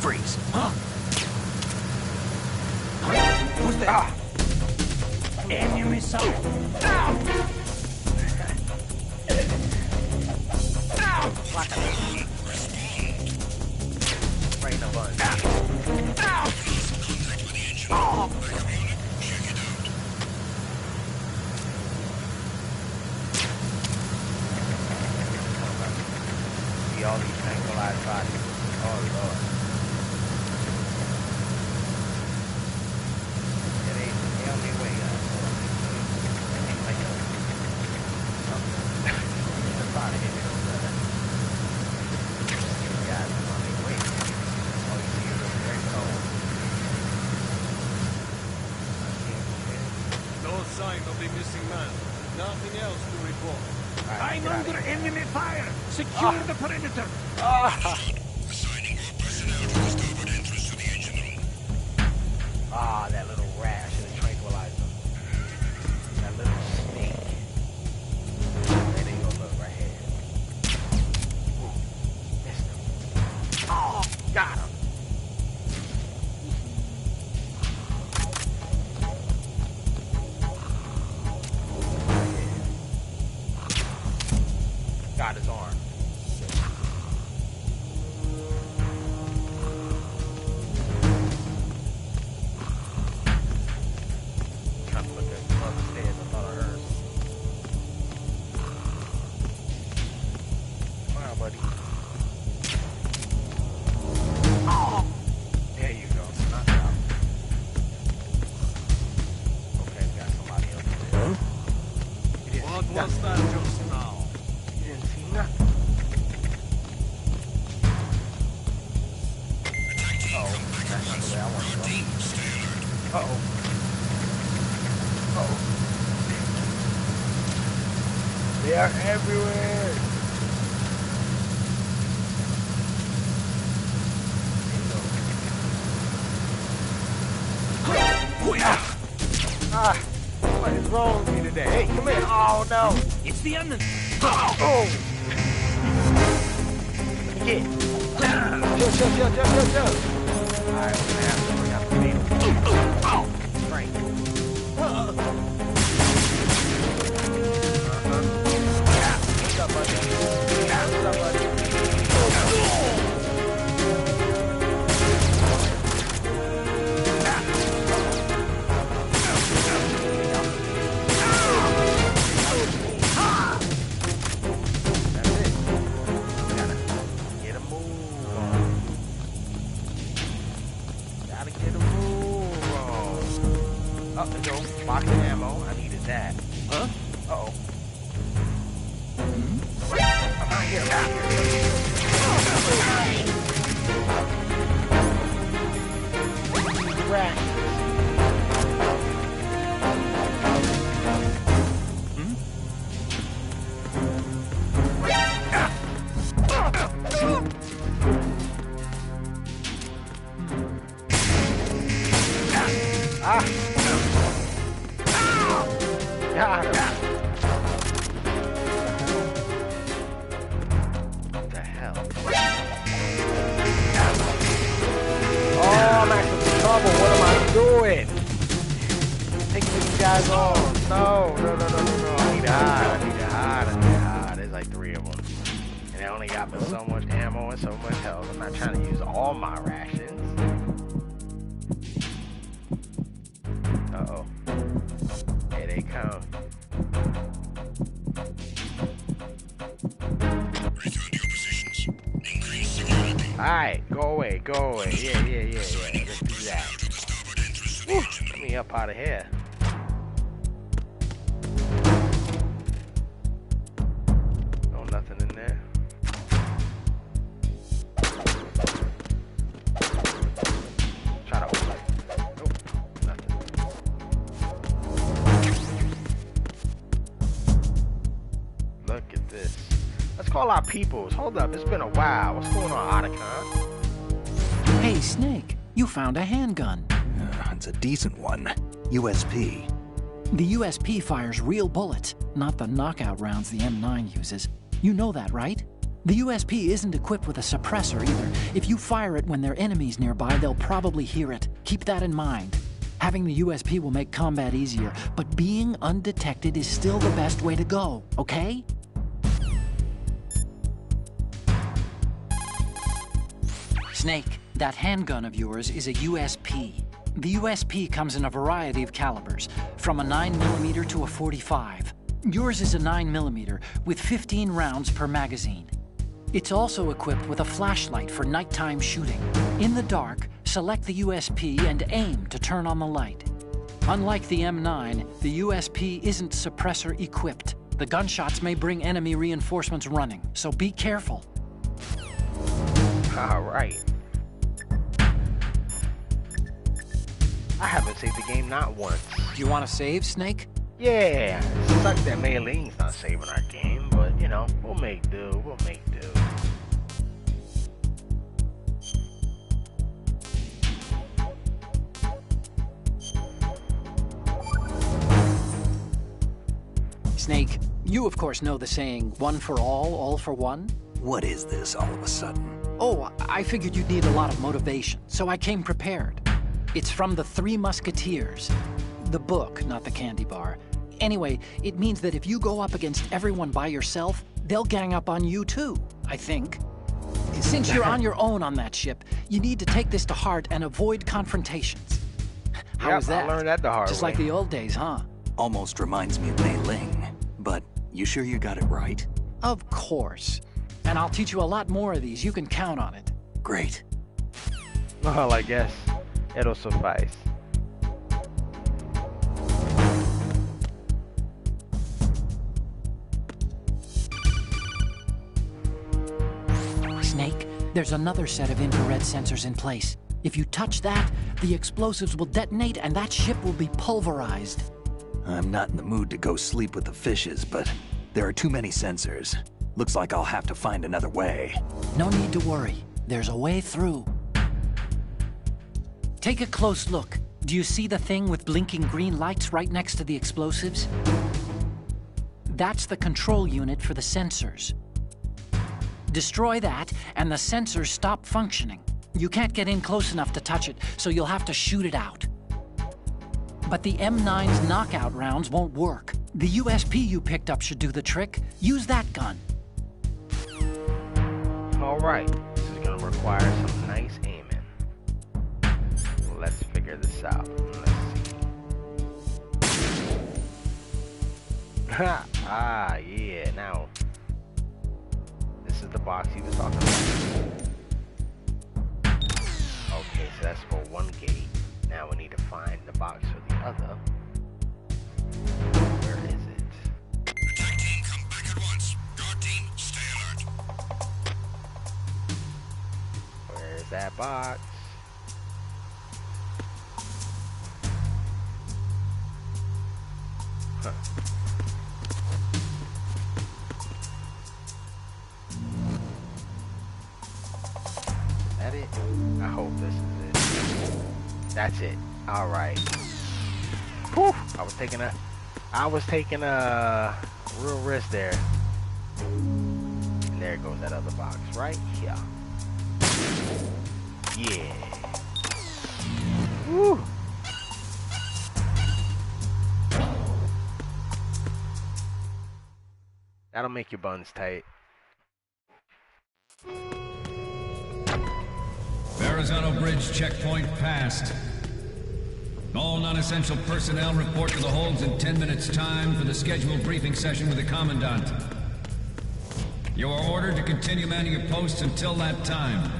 Freeze. Who's there? Enemy side. Right in the bun. See all these tranquilized bodies. Oh, Lord. It ain't the only way, guys. It ain't like the body hit me. Guys, it's on their way. All you see is a very cold. No sign of the missing man. Nothing else to report. Right, I'm get out of under here. enemy fire. Secure the perimeter. Assigning all personnel to the was that just now? You didn't see nothing. Oh, that's not the way I want to go. Uh-oh. Uh-oh. They are everywhere. Ah, what is wrong with me today? Hey, come here. Oh, no. It's the onion. Oh. Let me get. Chill. All right, we're gonna have to bring out the needle. Oh, Frank. What's up, buddy? What's up, buddy? Up the door, box of ammo. I needed that. Huh? Uh-oh. I'm out here. Rat. Got him. What the hell? Oh, I'm actually in trouble. What am I doing? Taking these guys on. No. I need to hide. There's like 3 of them. And they only got me so much ammo and so much health. I'm not trying to use all my rations. Uh-oh. Here they come. Return to your positions. Increase security. Alright, go away. Yeah. Let's do that. Woo, let me up out of here. Oh, nothing in there. Try to open it. Nope, nothing. Look at this. Let's call our peoples. Hold up, it's been a while. What's going on, Otacon? Hey, Snake, you found a handgun. It's a decent one. USP. The USP fires real bullets, not the knockout rounds the M9 uses. You know that, right? The USP isn't equipped with a suppressor either. If you fire it when there are enemies nearby, they'll probably hear it. Keep that in mind. Having the USP will make combat easier, but being undetected is still the best way to go, okay? Snake, that handgun of yours is a USP. The USP comes in a variety of calibers, from a 9mm to a .45. Yours is a 9mm with 15 rounds per magazine. It's also equipped with a flashlight for nighttime shooting. In the dark, select the USP and aim to turn on the light. Unlike the M9, the USP isn't suppressor equipped. The gunshots may bring enemy reinforcements running, so be careful. All right. I haven't saved the game not once. You want to save, Snake? Yeah, it sucks that Maylene's not saving our game, but you know, we'll make do. Snake, you of course know the saying, one for all for one? What is this all of a sudden? Oh, I figured you'd need a lot of motivation, so I came prepared. It's from the Three Musketeers. The book, not the candy bar. Anyway, it means that if you go up against everyone by yourself, they'll gang up on you too, I think. Since you're on your own on that ship, you need to take this to heart and avoid confrontations. How was that? I learned that the hard Just way. like the old days, huh? Almost reminds me of Mei Ling. But you sure you got it right? Of course. And I'll teach you a lot more of these. You can count on it. Great. Well, I guess it'll suffice. There's another set of infrared sensors in place. If you touch that, the explosives will detonate and that ship will be pulverized. I'm not in the mood to go sleep with the fishes, but there are too many sensors. Looks like I'll have to find another way. No need to worry. There's a way through. Take a close look. Do you see the thing with blinking green lights right next to the explosives? That's the control unit for the sensors. Destroy that, and the sensors stop functioning. You can't get in close enough to touch it, so you'll have to shoot it out. But the M9's knockout rounds won't work. The USP you picked up should do the trick. Use that gun. Alright, this is gonna require some nice aiming. Let's figure this out. Let's see. Ah, yeah, now. This is the box he was talking about. Okay, so that's for one gate. Now we need to find the box for the other. Where is it? Attack team, come back at once. Guard team, stay alert. Where's that box? Huh. Is that it? I hope this is it. That's it. All right. Whew. I was taking a real risk there. And there goes that other box right here. Yeah. Woo. That'll make your buns tight. Verrazano Bridge checkpoint passed. All non-essential personnel report to the holds in 10 minutes' time for the scheduled briefing session with the Commandant. You are ordered to continue manning your posts until that time.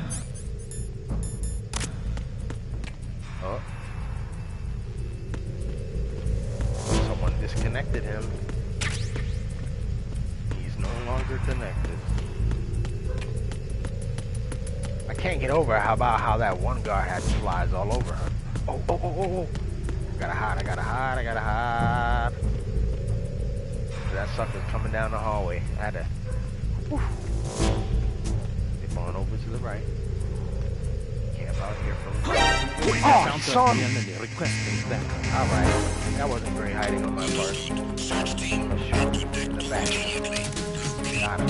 Oh. Someone disconnected him. He's no longer connected. I can't get over how that one guard had flies all over her. Oh. I gotta hide. That sucker's coming down the hallway. I had to. Whew. They're going over to the right. Camp out here for a little. Oh, I saw him. Alright. That wasn't great hiding on my part. Search team, In the back. Got him.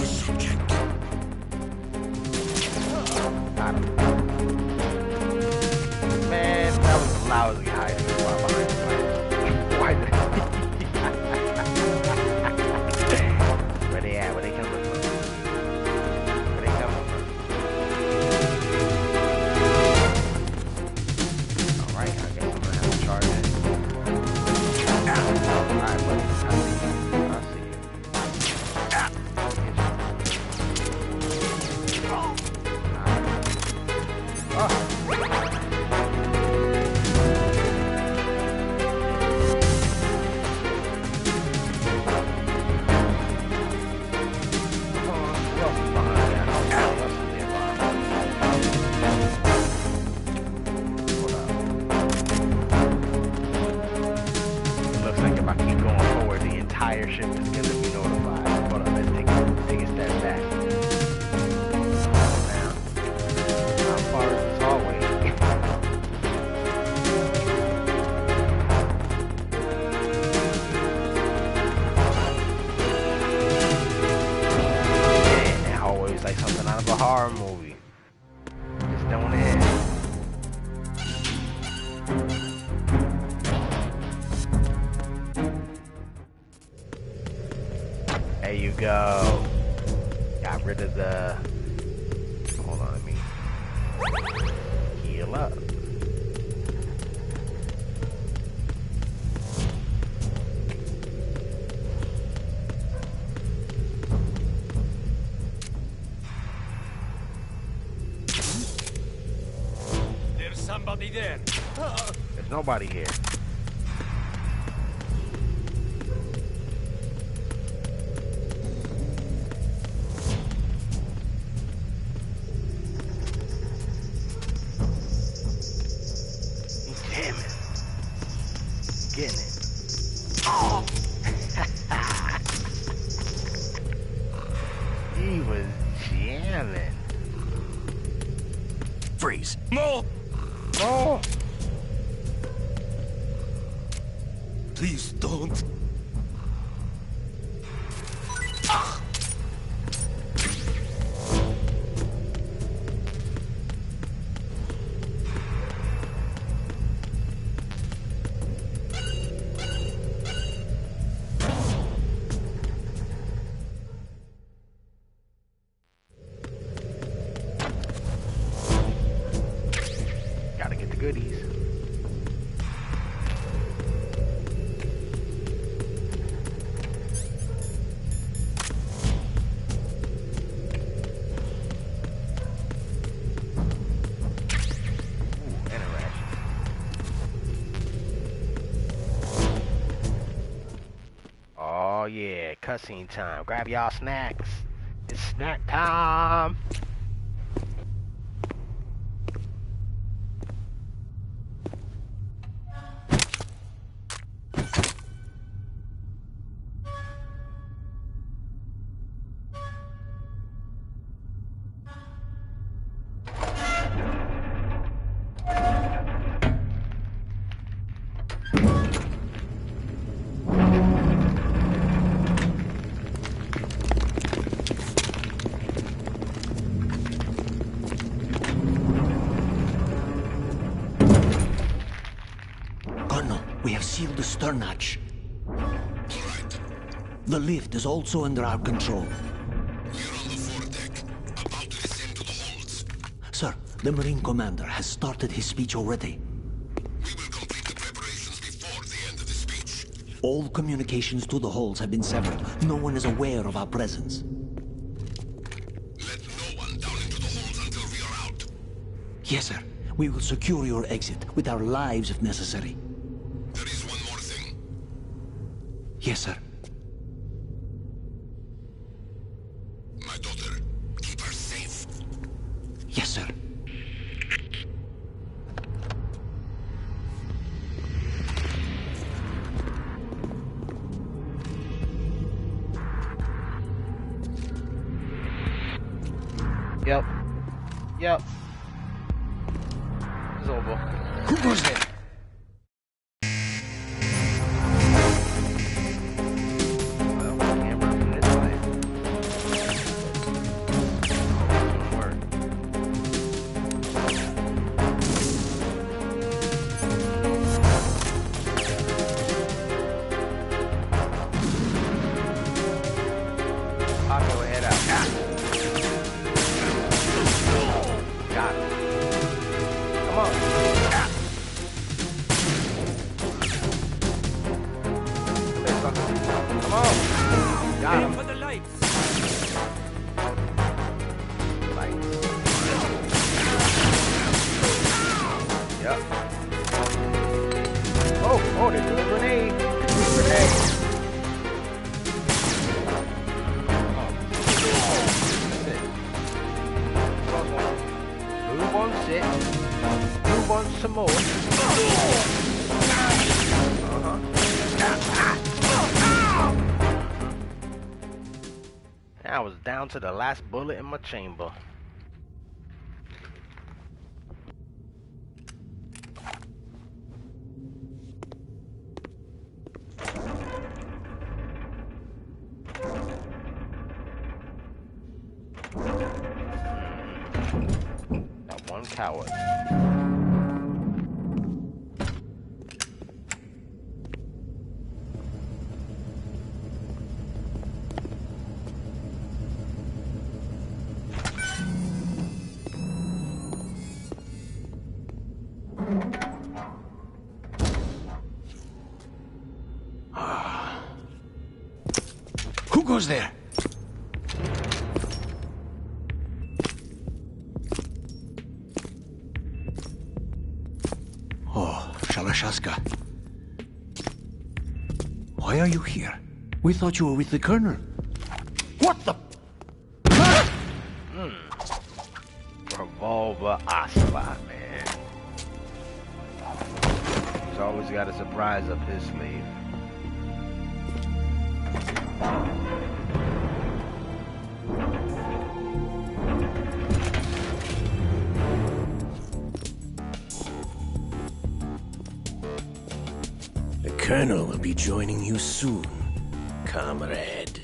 Got him. Man, that was lousy hiding while behind the fire. Why the Where they at? Where they coming from? Where they coming from? Alright, I guess I'm gonna have to charge it. Alright, buddy. I'll see you. Oh. Ship is gonna be notified. Hold on, let's take a step back. Now, how far is this hallway? Man, that hallway is like something out of a horror movie. Just don't end. There you go. Got rid of the... Hold on, let me heal up. There's somebody there. There's nobody here. getting it. He was jamming. Freeze. No! Oh, Please don't. gotta get the goodies. Ooh, interaction. Oh yeah, cutscene time. Grab y'all snacks. It's snack time. Colonel, we have sealed the stern hatch. The lift is also under our control. We're on the foredeck, about to descend to the holds. Sir, the Marine Commander has started his speech already. We will complete the preparations before the end of the speech. All communications to the holds have been severed. No one is aware of our presence. Let no one down into the holds until we are out. Yes, sir. We will secure your exit with our lives if necessary. There is one more thing. Yes, sir. My daughter, keep her safe. Yes, sir. Yep. Yep. It's over. Who goes there? Well, can't run from this way. Work. Pop your head out. Got it. Come on. Come on. Got him. For the lights. Lights. Yep. Oh, they threw a grenade. Grenade. That's it. Who wants it? Who wants some more? I was down to the last bullet in my chamber. That one coward. Who goes there? Oh, Shalashaska. Why are you here? We thought you were with the Colonel. What the? Revolver Ocelot, man. He's always got a surprise up his sleeve. The Colonel will be joining you soon, comrade.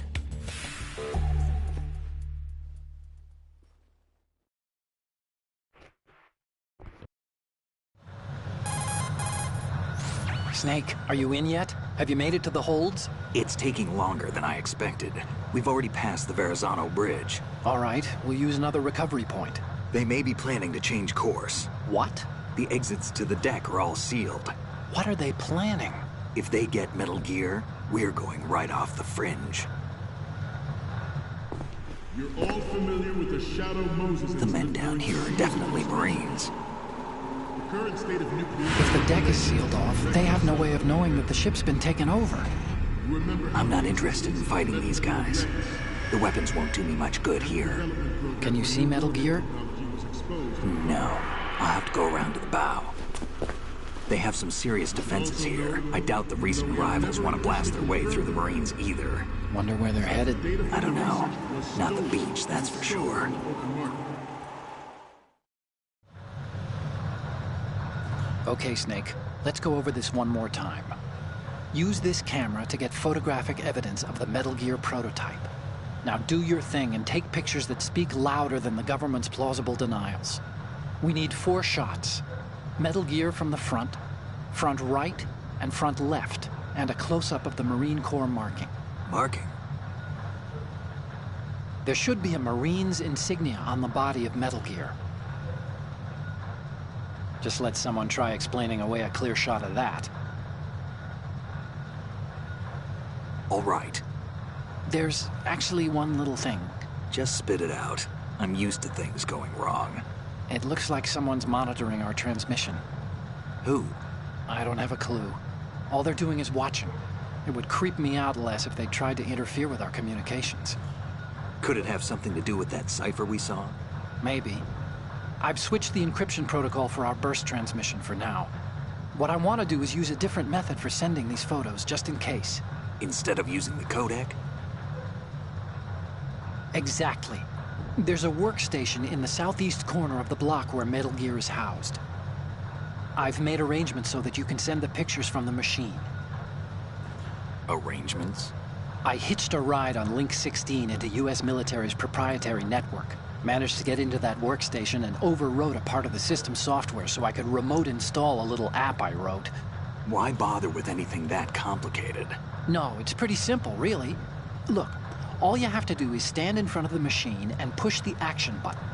Snake, are you in yet? Have you made it to the holds? It's taking longer than I expected. We've already passed the Verrazano Bridge. All right, we'll use another recovery point. They may be planning to change course. What? The exits to the deck are all sealed. What are they planning? If they get Metal Gear, we're going right off the fringe. You're all familiar with the Shadow Moses. The men down here are definitely Marines. The current state of nuclear... If the deck is sealed off, they have no way of knowing that the ship's been taken over. I'm not interested in fighting these guys. The weapons won't do me much good here. Can you see Metal Gear? No. I'll have to go around to the bow. They have some serious defenses here. I doubt the recent arrivals want to blast their way through the Marines either. Wonder where they're headed? I don't know. Not the beach, that's for sure. Okay, Snake. Let's go over this one more time. Use this camera to get photographic evidence of the Metal Gear prototype. Now do your thing and take pictures that speak louder than the government's plausible denials. We need 4 shots. Metal Gear from the front right, and front left, and a close-up of the Marine Corps marking. Marking? There should be a Marine's insignia on the body of Metal Gear. Just let someone try explaining away a clear shot of that. All right. There's actually one little thing. Just spit it out. I'm used to things going wrong. It looks like someone's monitoring our transmission. Who? I don't have a clue. All they're doing is watching. It would creep me out less if they tried to interfere with our communications. Could it have something to do with that cipher we saw? Maybe. I've switched the encryption protocol for our burst transmission for now. What I want to do is use a different method for sending these photos, just in case. Instead of using the codec? Exactly. There's a workstation in the southeast corner of the block where Metal Gear is housed. I've made arrangements so that you can send the pictures from the machine. Arrangements? I hitched a ride on Link 16 into U.S. military's proprietary network. Managed to get into that workstation and overwrote a part of the system software so I could remote install a little app I wrote. Why bother with anything that complicated? No, it's pretty simple, really. Look, all you have to do is stand in front of the machine and push the action button.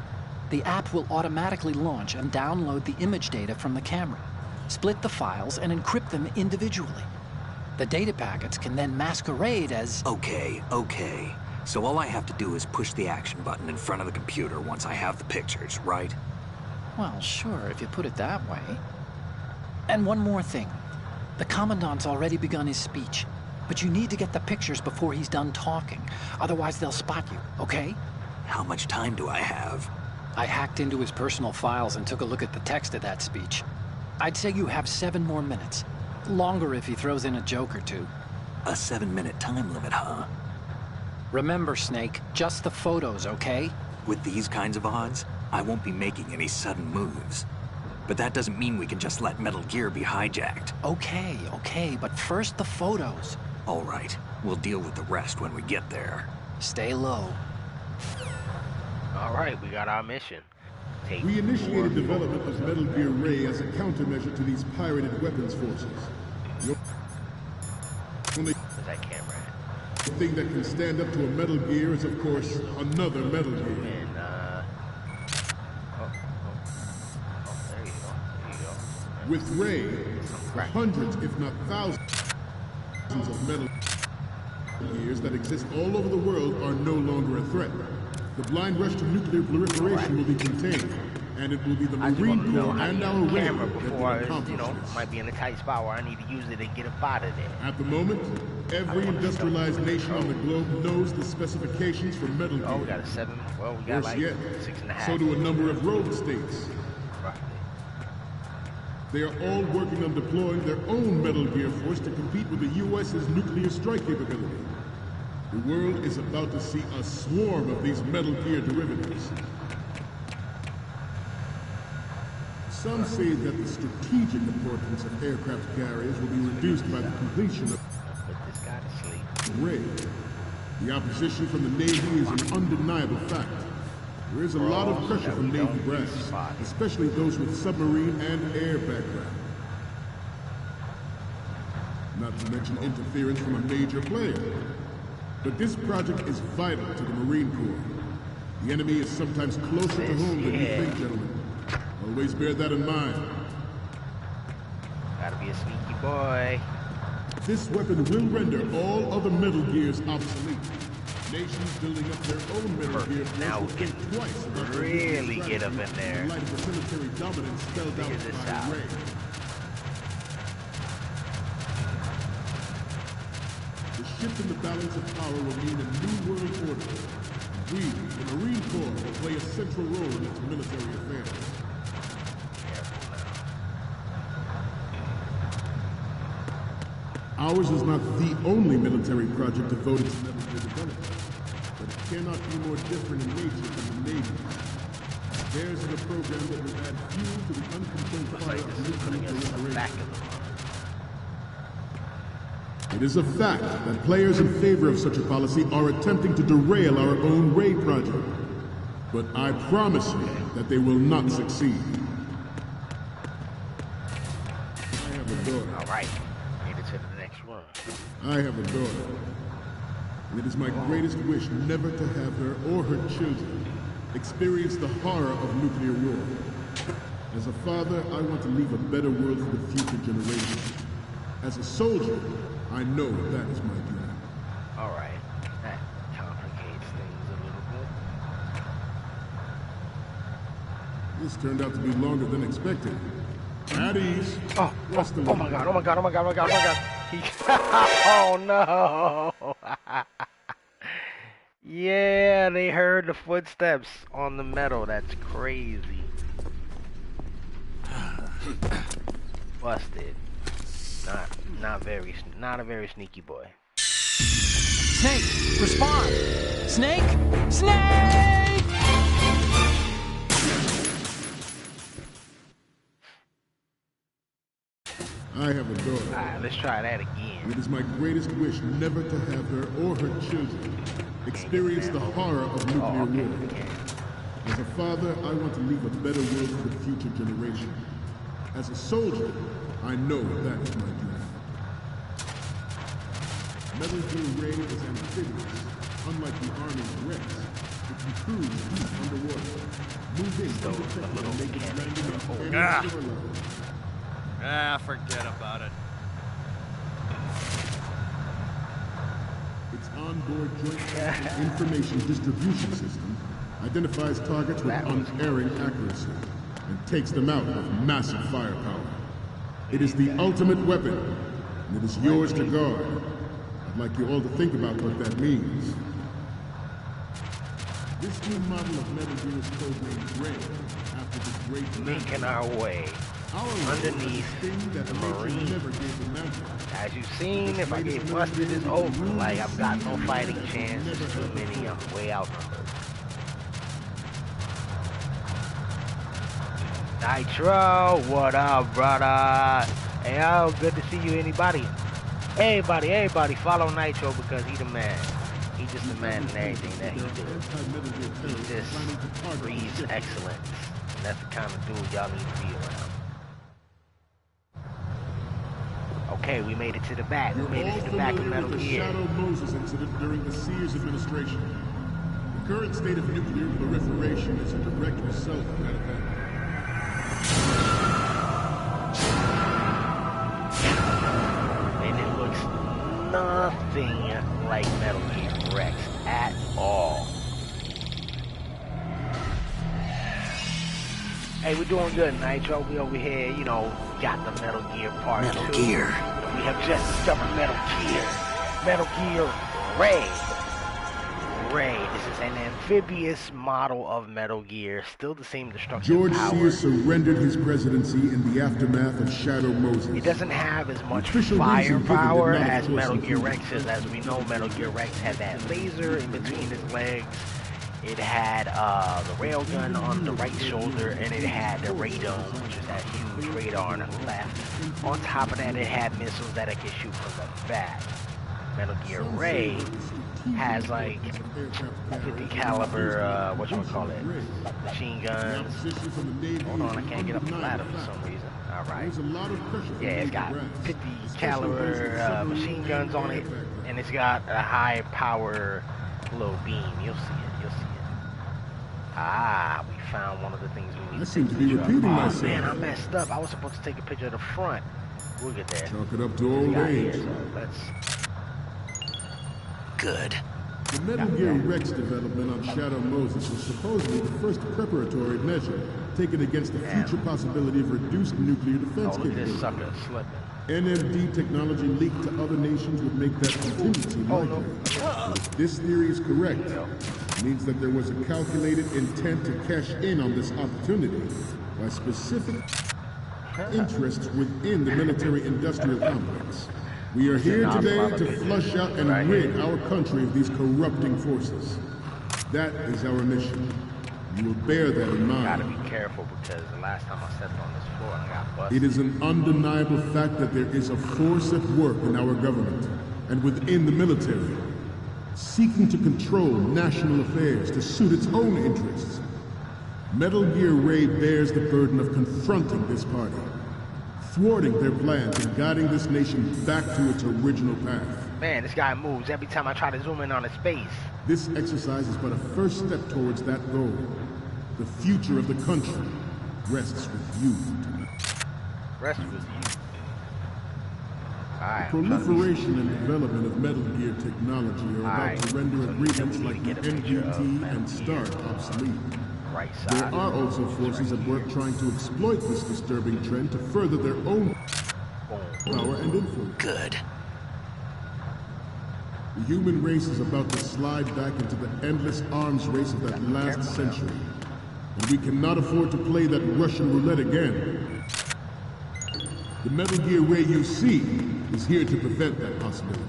The app will automatically launch and download the image data from the camera, split the files, and encrypt them individually. The data packets can then masquerade as... Okay. So all I have to do is push the action button in front of the computer once I have the pictures, right? Well, sure, if you put it that way. And one more thing. The Commandant's already begun his speech, but you need to get the pictures before he's done talking. Otherwise, they'll spot you, okay? How much time do I have? I hacked into his personal files and took a look at the text of that speech. I'd say you have 7 more minutes. Longer if he throws in a joke or two. A 7-minute time limit, huh? Remember, Snake, just the photos, okay? With these kinds of odds, I won't be making any sudden moves. But that doesn't mean we can just let Metal Gear be hijacked. Okay, but first the photos. All right, we'll deal with the rest when we get there. Stay low. All right, we got our mission. We initiated development of Metal Gear Ray as a countermeasure to these pirated weapons forces. Where's that camera at? The thing that can stand up to a Metal Gear is, of course, another Metal Gear. And, there you go. With Ray, hundreds, if not thousands, of Metal Gears that exist all over the world are no longer a threat. The blind rush to nuclear proliferation will be contained, and it will be the Marine Corps and our Ray that will accomplish this. Might be in a tight spot where I need to use it and get up out of there. At the moment, every industrialized nation on the globe knows the specifications for Metal Gear. Oh, we got a 7. Well, we got Worse like yet, 6.5. so do a number of rogue states. Right. They are all working on deploying their own Metal Gear force to compete with the U.S.'s nuclear strike capability. The world is about to see a swarm of these Metal Gear derivatives. Some say that the strategic importance of aircraft carriers will be reduced by the completion of raid. The opposition from the Navy is an undeniable fact. There is a lot of pressure from Navy brass, especially those with submarine and air background. Not to mention interference from a major player. But this project is vital to the Marine Corps. The enemy is sometimes closer to home than you think, gentlemen. Always bear that in mind. Gotta be a sneaky boy. This weapon will render all other Metal Gears obsolete. Nations building up their own Metal Gear now we can twice really get up in there. In light of the military dominance spelled out by Ray. The shift in the balance of power will mean a new world order. We, the Marine Corps, will play a central role in its military affairs. Ours is not the only military project devoted to Metal Gear development, but it cannot be more different in nature than the Navy's. Theirs is a program that will add fuel to the uncontrolled fire of nuclear proliferation. It is a fact that players in favor of such a policy are attempting to derail our own raid project. But I promise you that they will not succeed. I have a daughter. All right. To the next one. I have a daughter, and it is my greatest wish never to have her or her children experience the horror of nuclear war. As a father, I want to leave a better world for the future generations. As a soldier, I know that is my duty. All right, that complicates things a little bit. This turned out to be longer than expected. At ease. Oh my god, oh my god, oh my god, oh my god, oh my god. Oh no. Yeah, they heard the footsteps on the metal. That's crazy. Busted. Not a very sneaky boy. Snake, respond. Snake? Snake! I have a daughter. Alright, let's try that again. It is my greatest wish never to have her or her children experience the horror of nuclear war. As a father, I want to leave a better world for the future generation. As a soldier, I know that is my duty. Metal Gear Raid is amphibious, unlike the Army's Rex, which can cruise deep underwater. Move in undetected and make its landing at any shore level. Forget about it. Its onboard joint information distribution system identifies targets with unerring accuracy and takes them out with massive firepower. It is the ultimate weapon, and it is yours to guard. I'd like you all to think about what that means. This new model of Metal Gear is codenamed Ray, after the great Making our way underneath the Marine. As you've seen, if I get busted, it's over. Like, I've got no fighting chance. There's too many. I'm way outnumbered. Nitro, what up, brother? Hey, yo, good to see you. Everybody, follow Nitro because he the man. He just the man in everything that he do. He just breathes excellence. And that's the kind of dude y'all need to be around. Okay, we made it to the back. We made it to the back of Metal Gear. The Shadow Moses incident during the Sears administration. The current state of nuclear proliferation is a direct result of that event. And it looks nothing like Metal Gear Rex at all. Hey, we're doing good, Nitro. We over here, you know, got the Metal Gear Part 2. Metal Gear. We have just discovered Metal Gear. Metal Gear Ray. Ray. This is an amphibious model of Metal Gear, still the same destructive George power. Sears surrendered his presidency in the aftermath of Shadow Moses. It doesn't have as much official reason given firepower did not, of as course, Metal Gear include- Rex's. As we know, Metal Gear Rex had that laser in between his legs. It had the railgun on the right shoulder, and it had the radome, which is that huge radar on the left. On top of that, it had missiles that it could shoot from the back. Metal Gear Ray has like 50 caliber, machine guns. Hold on, I can't get up the ladder for some reason. Alright. Yeah, it's got 50 caliber machine guns on it, and it's got a high power little beam. You'll see it. Ah, we found one of the things we need. I seem to be repeating myself. Man, I messed up. I was supposed to take a picture of the front. We'll get there. Chalk it up to old age. So let's... Good. The Metal Gear Rex development on Shadow Moses was supposedly the first preparatory measure taken against the future possibility of reduced nuclear defense look at this capability. sucker slipping. NMD technology leaked to other nations would make that contingency likely. But if this theory is correct, it means that there was a calculated intent to cash in on this opportunity by specific interests within the military-industrial complex. We are here today to flush out and rid our country of these corrupting forces. That is our mission. You will bear that in Gotta mind. be careful because the last time I stepped on this floor, I got busted. It is an undeniable fact that there is a force at work in our government and within the military, seeking to control national affairs to suit its own interests. Metal Gear Ray bears the burden of confronting this party, thwarting their plans and guiding this nation back to its original path. Man, this guy moves every time I try to zoom in on his face. This exercise is but a first step towards that goal. The future of the country rests with you. Rest with you. Alright. Proliferation and development of Metal Gear technology are about to render agreements like the NGT and START obsolete. Right There side. are also forces at work trying to exploit this disturbing trend to further their own power and influence. Good. The human race is about to slide back into the endless arms race of that last century. And we cannot afford to play that Russian roulette again. The Metal Gear Ray you see is here to prevent that possibility.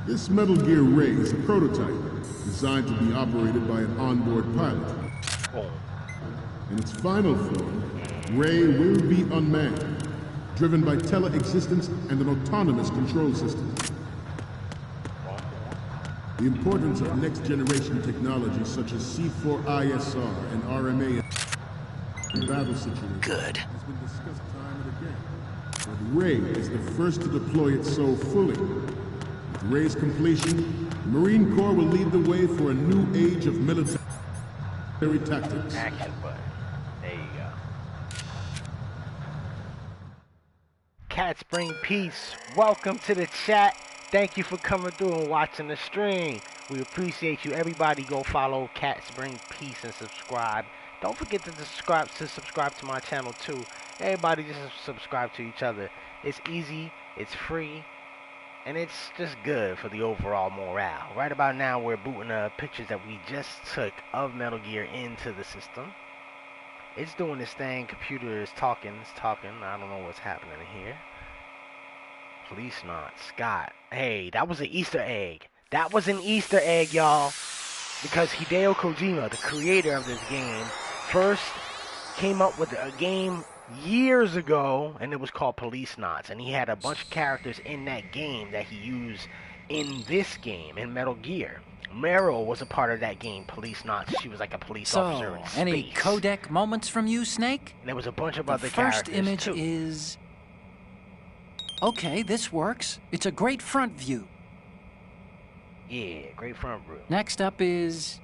This Metal Gear Ray is a prototype designed to be operated by an onboard pilot. In its final form, Ray will be unmanned, driven by tele-existence and an autonomous control system. The importance of next-generation technologies such as C4ISR and RMA in battle situations Good. has been discussed time and again. But Ray is the first to deploy it so fully. With Ray's completion, the Marine Corps will lead the way for a new age of military tactics. Action button. There you go. Cats bring peace. Welcome to the chat. Thank you for coming through and watching the stream. We appreciate you. Everybody go follow Cats Bring Peace and subscribe. Don't forget to subscribe to my channel too. Everybody just subscribe to each other. It's easy, it's free, and it's just good for the overall morale. Right about now we're booting pictures that we just took of Metal Gear into the system. It's doing this thing. Computer is talking. It's talking. I don't know what's happening here. Police not. Scott. Hey, that was an Easter egg. That was an Easter egg, y'all. Because Hideo Kojima, the creator of this game, first came up with a game years ago, and it was called Police Knots. And he had a bunch of characters in that game that he used in this game, in Metal Gear. Meryl was a part of that game, Police Knots. She was like a police officer in space. Any codec moments from you, Snake? And there was a bunch of The other first characters image too. is... Okay, this works. It's a great front view. Yeah, great front room. Next up is...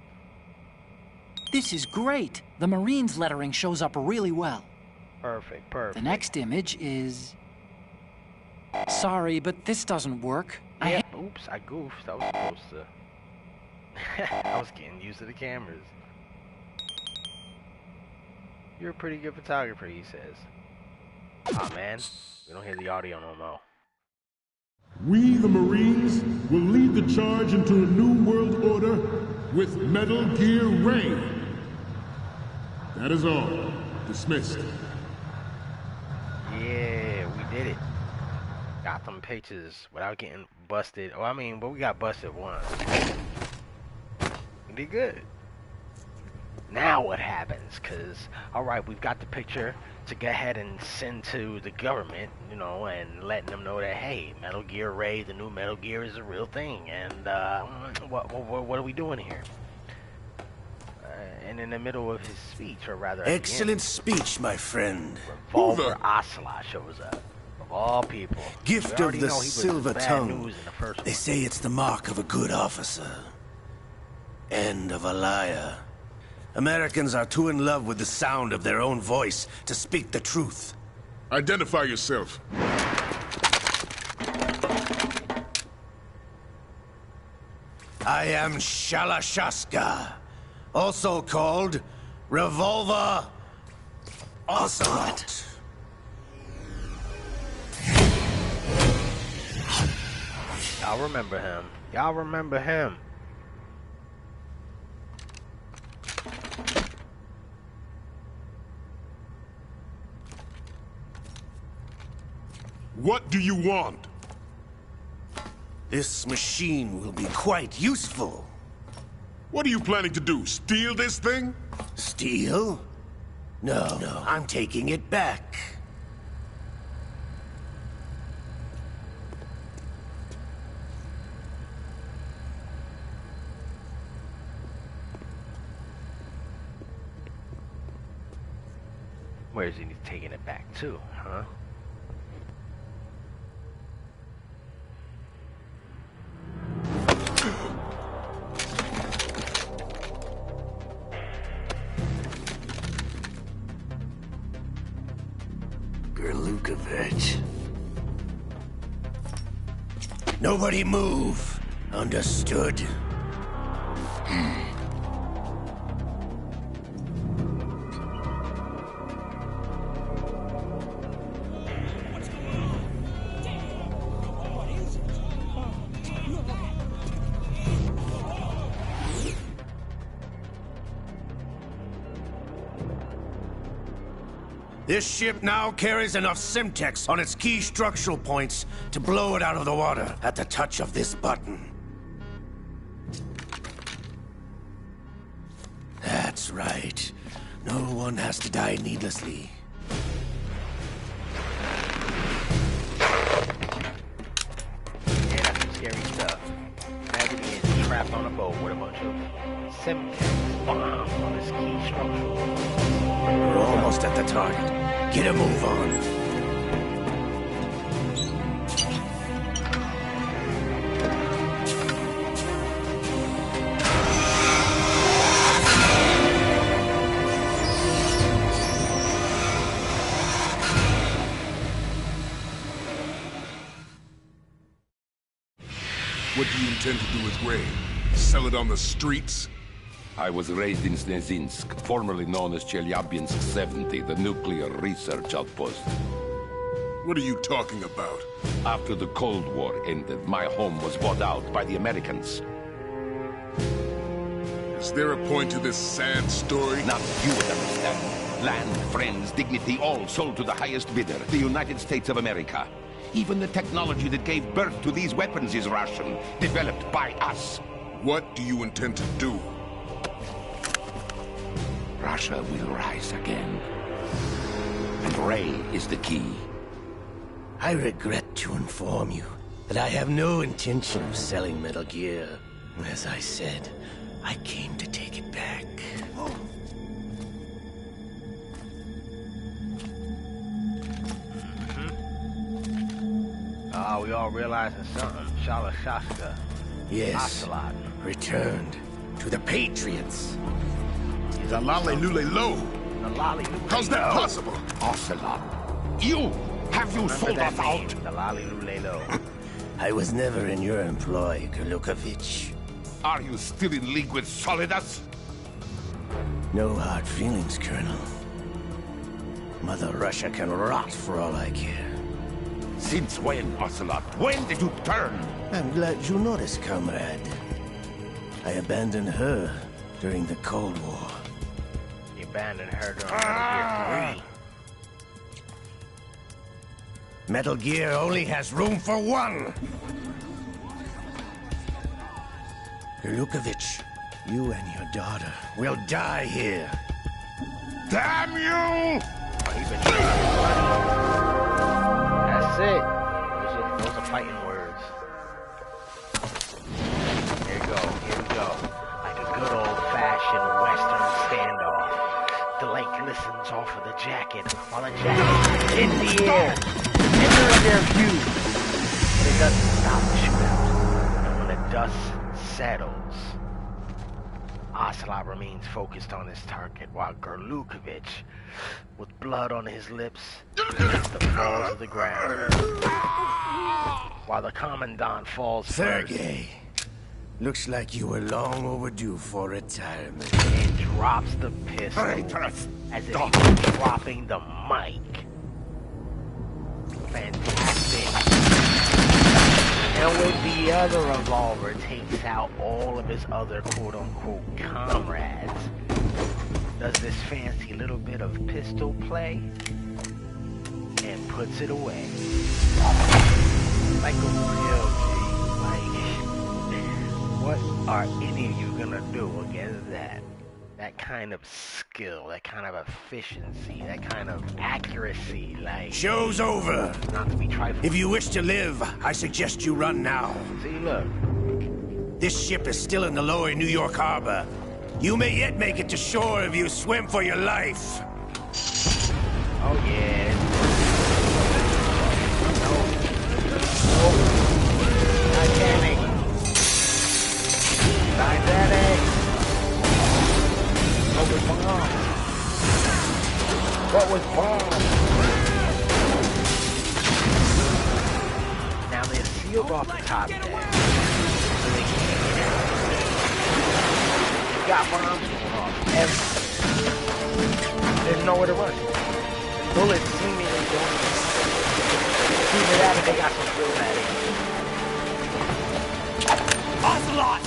This is great. The Marines lettering shows up really well. Perfect, The perfect. next image is... Sorry, but this doesn't work. Yeah, oops, I goofed. I was supposed to... I was getting used to the cameras. You're a pretty good photographer, he says. Aw, man. We don't hear the audio no more. We, the Marines, will lead the charge into a new world order with Metal Gear Ray. That is all. Dismissed. Yeah, we did it. Got them pictures without getting busted. Oh, I mean, but we got busted once. We did good. Now what happens? Because, alright, we've got the picture to go ahead and send to the government, you know, and letting them know that, hey, Metal Gear Ray, the new Metal Gear, is a real thing. And what are we doing here? And in the middle of his speech, or rather... Excellent speech, my friend. Revolver Ocelot shows up. Of all people. Gift of the silver tongue. They say it's the mark of a good officer. End of a liar. Americans are too in love with the sound of their own voice to speak the truth. Identify yourself. I am Shalashaska, also called Revolver Ocelot. Y'all remember him. Y'all remember him. What do you want? This machine will be quite useful. What are you planning to do? Steal this thing? Steal? No, I'm taking it back. Where is he taking it back to, huh? Nobody move. Understood? This ship now carries enough Simtex on its key structural points to blow it out of the water at the touch of this button. That's right. No one has to die needlessly. Yeah, that's some scary stuff. Imagine being trapped on a boat with a bunch of Simtex bombs on its key structural. We're almost at the target. Get a move on. What do you intend to do with Ray? Sell it on the streets? I was raised in Snezinsk, formerly known as Chelyabinsk 70, the nuclear research outpost. What are you talking about? After the Cold War ended, my home was bought out by the Americans. Is there a point to this sad story? Not you would understand. Land, friends, dignity, all sold to the highest bidder, the United States of America. Even the technology that gave birth to these weapons is Russian, developed by us. What do you intend to do? Russia will rise again. And Ray is the key. I regret to inform you that I have no intention of selling Metal Gear. As I said, I came to take it back. We all realizing something. Shalashaska. Yes. Ocelot. Returned to the Patriots. The Lale-Lule-Lo. The Lale-Lule-Lo. How's that possible? Ocelot. You! Have you sold us out? The Lale-Lule-Lo. I was never in your employ, Gurlukovich. Are you still in league with Solidus? No hard feelings, Colonel. Mother Russia can rot for all I care. Since when, Ocelot? When did you turn? I'm glad you noticed, comrade. I abandoned her during the Cold War. You abandoned her during Metal Gear 3. Metal Gear only has room for one! Lukovich, you and your daughter will die here. Damn you! That's it. Those are fighting words. Here we go. Like a good old-fashioned Western standoff. The light glistens off of the jacket, while the jacket is in the air, entering their view. But it doesn't stop the shootout. And when the dust settles, Ocelot remains focused on his target, while Gerlukovich, with blood on his lips, hits the falls of the ground. While the Commandant falls Sergei, looks like you were long overdue for retirement. And drops the pistol as if he's dropping the mic. Fantastic. And with the other revolver, takes out all of his other quote-unquote comrades. Does this fancy little bit of pistol play and puts it away. Like a real G. Like, what are any of you gonna do against that? That kind of skill, that kind of efficiency, that kind of accuracy, like... Show's over! Not to be trifling. If you wish to live, I suggest you run now. See, look. This ship is still in the lower New York harbor. You may yet make it to shore if you swim for your life. Oh, yeah. No. Titanic. Titanic. What was bomb? What was bomb? Now they're sealed off the top deck, so they can't get out. Got bombs going off everywhere. There's nowhere to run. Bullets seemingly don't. Either that or they got some real bad aim. Ocelot!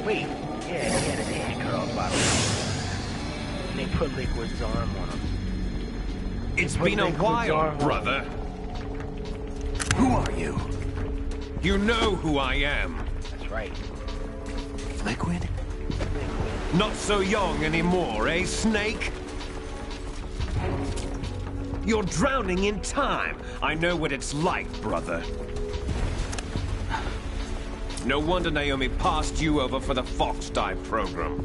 Wait, yeah, he had his hand cut off by the way. And they put Liquid's arm on him. It's been a while, brother. Who are you? You know who I am. That's right. Liquid? Not so young anymore, eh, Snake? You're drowning in time. I know what it's like, brother. No wonder Naomi passed you over for the Fox Dive program.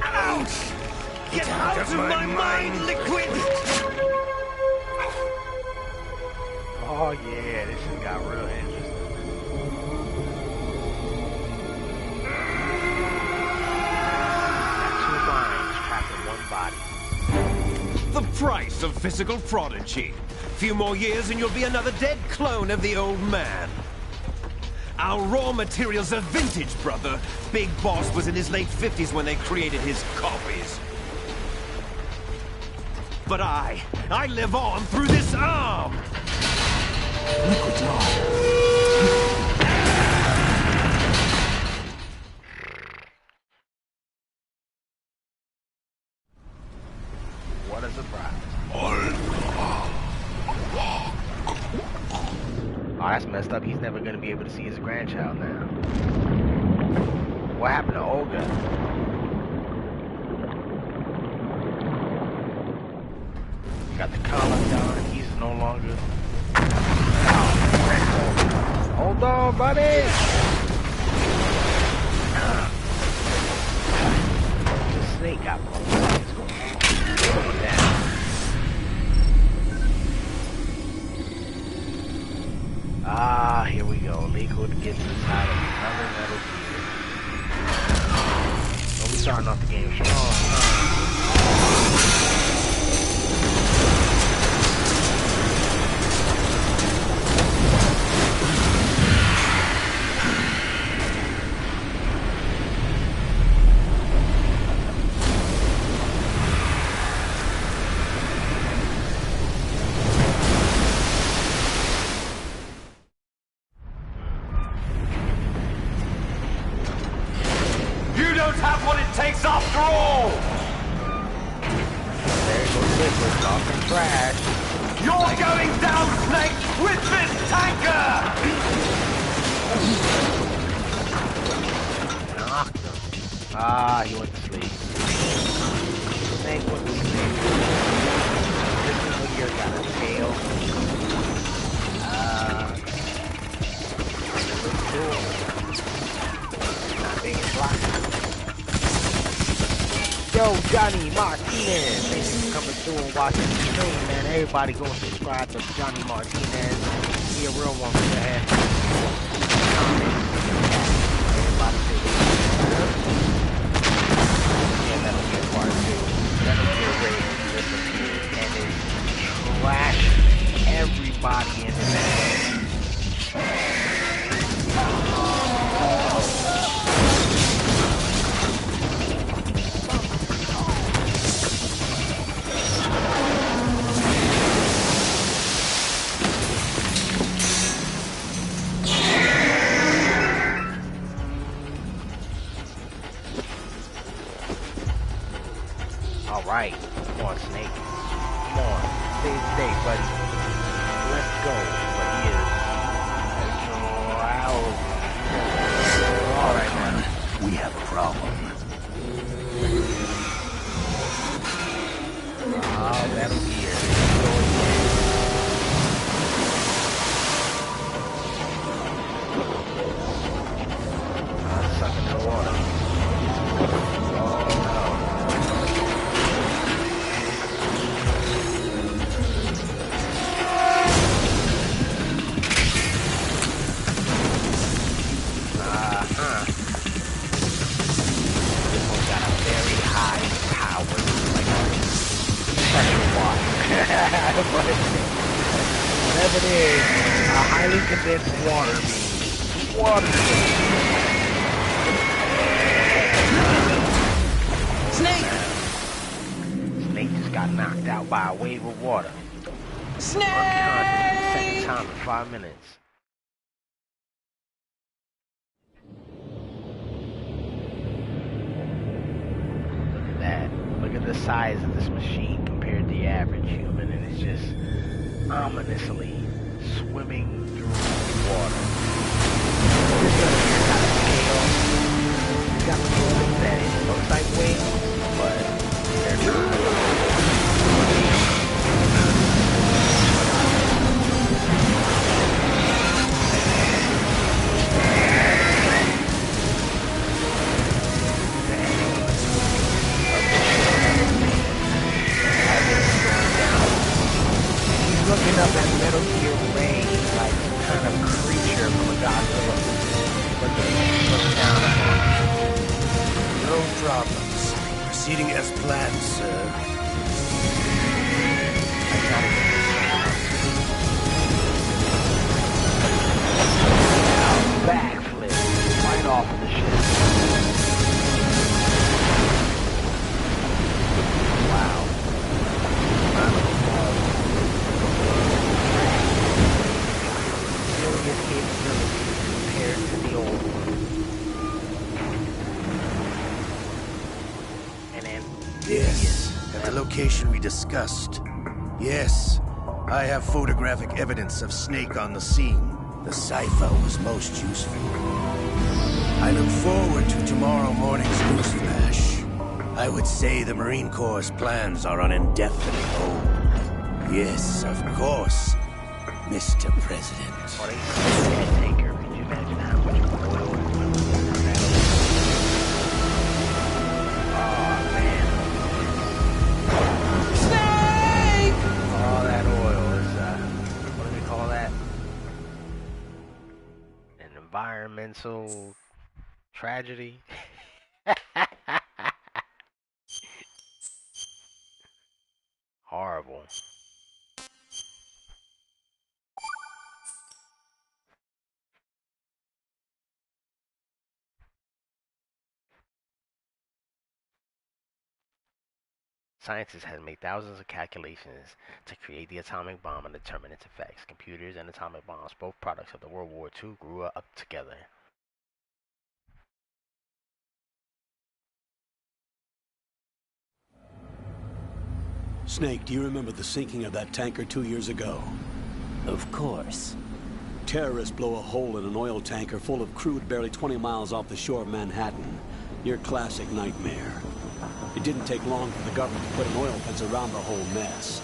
Ouch! Get out of my mind, Liquid! Oh yeah, this has got real interesting. Got two minds trapped in one body. The price of physical prodigy. Few more years and you'll be another dead clone of the old man. Our raw materials are vintage, brother. Big Boss was in his late 50s when they created his copies. But I live on through this arm! Liquid's arm. What a surprise. Oh, that's messed up. He's never going to be able to see his grandchild now. What happened to Olga? Got the Commandant. He's no longer... Hold on, buddy! The snake got blown. It's going down. Ah, here we go. Liquid gets inside of another Metal Gear. Oh, we starting off the game strong, huh? we're talking trash. You're going down, Snake, with this tanker! Knocked him. Ah, he went to sleep. Snake went to sleep. This little here got a tail. Not being blocked. Yo, Johnny Martinez. Thanks for coming through and watching the stream, man. Everybody go and subscribe to Johnny Martinez. He a real one for your head. Everybody say yeah, that'll be a part two. That'll be a raid disappeared and it trashed everybody in the bag. Alright, come on, Snake. Come on, save the day, buddy. Let's go. But he is drowsy. Alright, man. We have a problem. Oh, that'll be it. Sucking the water. Whatever it is, a highly condensed water means water. Snake! Snake just got knocked out by a wave of water. Snake! Second time in 5 minutes. Look at that. Look at the size of this machine compared to the average human, and it's just ominously swimming through water. This one here got a tail. It's got something that it looks like wings, but they're not. Looking up at Metal Gear Ray, like some kind of creature from a Godzilla. Looking down upon him. No problems. Proceeding as planned, sir. Backflip right off of the ship. Wow. Capabilities compared to the old one. And then yes, at the location we discussed. Yes, I have photographic evidence of Snake on the scene. The cipher was most useful. I look forward to tomorrow morning's news flash. I would say the Marine Corps' plans are on indefinite hold. Yes, of course, Mr. President. Tanker. Could you imagine how much oil oh man. Snake! All that oil is what do we call that? An environmental tragedy. Horrible. Scientists have made thousands of calculations to create the atomic bomb and determine its effects. Computers and atomic bombs, both products of the World War II, grew up together. Snake, do you remember the sinking of that tanker 2 years ago? Of course. Terrorists blow a hole in an oil tanker full of crude barely 20 miles off the shore of Manhattan. Your classic nightmare. It didn't take long for the government to put an oil fence around the whole mess.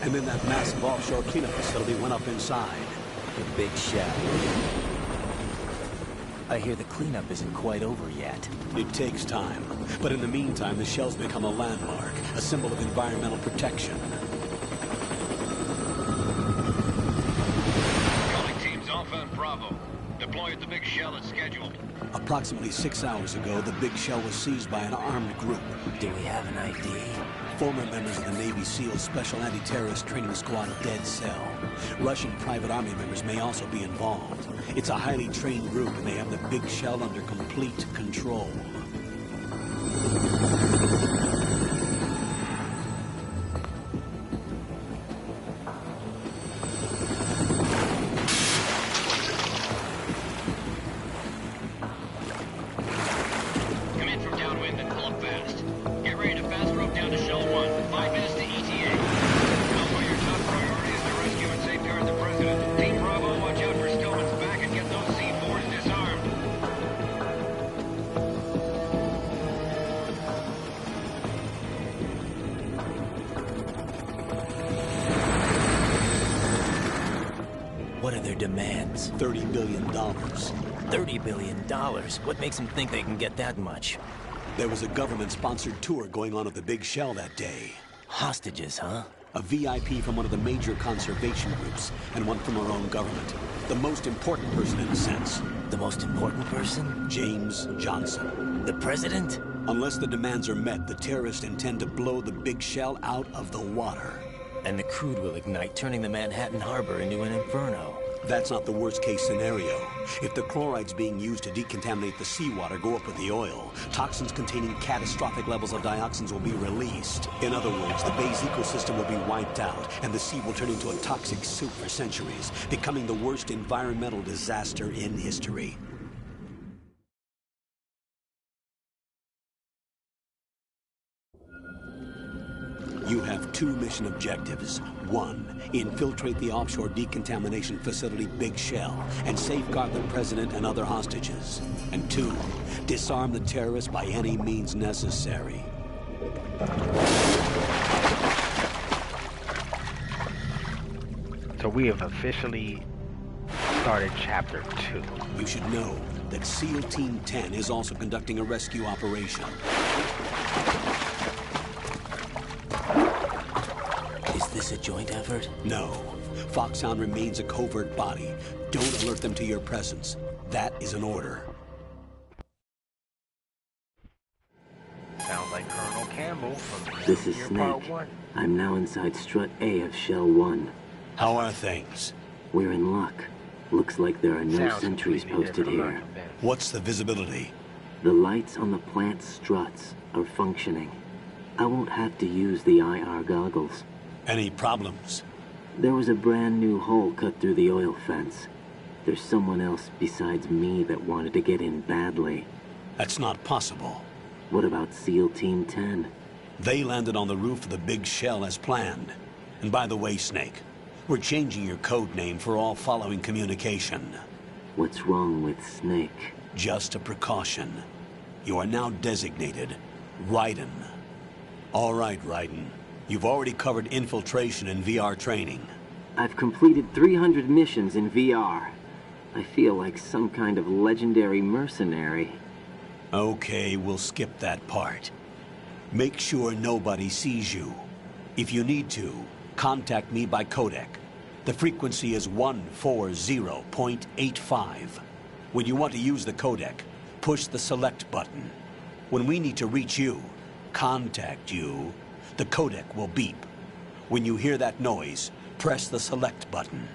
And then that massive offshore cleanup facility went up inside. The big shell. I hear the cleanup isn't quite over yet. It takes time. But in the meantime, the shell's become a landmark, a symbol of environmental protection. Calling teams Alpha and Bravo. Deploy at the big shell as scheduled. Approximately 6 hours ago, the big shell was seized by an armed group. Do we have an ID? Former members of the Navy SEAL Special Anti-Terrorist Training Squad Dead Cell. Russian private army members may also be involved. It's a highly trained group, and they have the big shell under complete control. What are their demands? $30 billion. $30 billion? What makes them think they can get that much? There was a government-sponsored tour going on at the big shell that day. Hostages, huh? A VIP from one of the major conservation groups, and one from our own government. The most important person in a sense. The most important person? James Johnson. The president? Unless the demands are met, the terrorists intend to blow the big shell out of the water. And the crude will ignite, turning the Manhattan Harbor into an inferno. That's not the worst-case scenario. If the chlorides being used to decontaminate the seawater go up with the oil, toxins containing catastrophic levels of dioxins will be released. In other words, the bay's ecosystem will be wiped out, and the sea will turn into a toxic soup for centuries, becoming the worst environmental disaster in history. You have 2 mission objectives. 1, infiltrate the offshore decontamination facility Big Shell and safeguard the president and other hostages. And 2, disarm the terrorists by any means necessary. So we have officially started Chapter 2. You should know that SEAL Team 10 is also conducting a rescue operation. Is this a joint effort? No. Foxhound remains a covert body. Don't alert them to your presence. That is an order. Sounds like Colonel Campbell from This is Snake. Part 1. I'm now inside Strut A of Shell 1. How are things? We're in luck. Looks like there are no Sounds sentries posted here. What's the visibility? The lights on the plant struts are functioning. I won't have to use the IR goggles. Any problems? There was a brand new hole cut through the oil fence. There's someone else besides me that wanted to get in badly. That's not possible. What about SEAL Team 10? They landed on the roof of the Big Shell as planned. And by the way, Snake, we're changing your code name for all following communication. What's wrong with Snake? Just a precaution. You are now designated Raiden. All right, Raiden. You've already covered infiltration and VR training. I've completed 300 missions in VR. I feel like some kind of legendary mercenary. Okay, we'll skip that part. Make sure nobody sees you. If you need to, contact me by codec. The frequency is 140.85. When you want to use the codec, push the select button. When we need to reach you, contact you, the codec will beep. When you hear that noise, press the select button.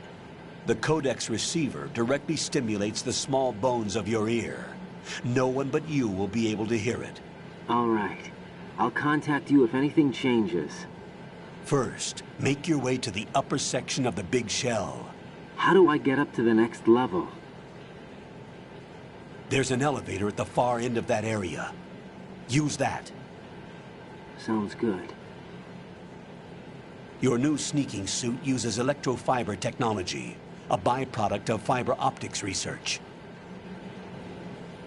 The codec's receiver directly stimulates the small bones of your ear. No one but you will be able to hear it. All right. I'll contact you if anything changes. First, make your way to the upper section of the Big Shell. How do I get up to the next level? There's an elevator at the far end of that area. Use that. Sounds good. Your new sneaking suit uses electrofiber technology, a byproduct of fiber optics research.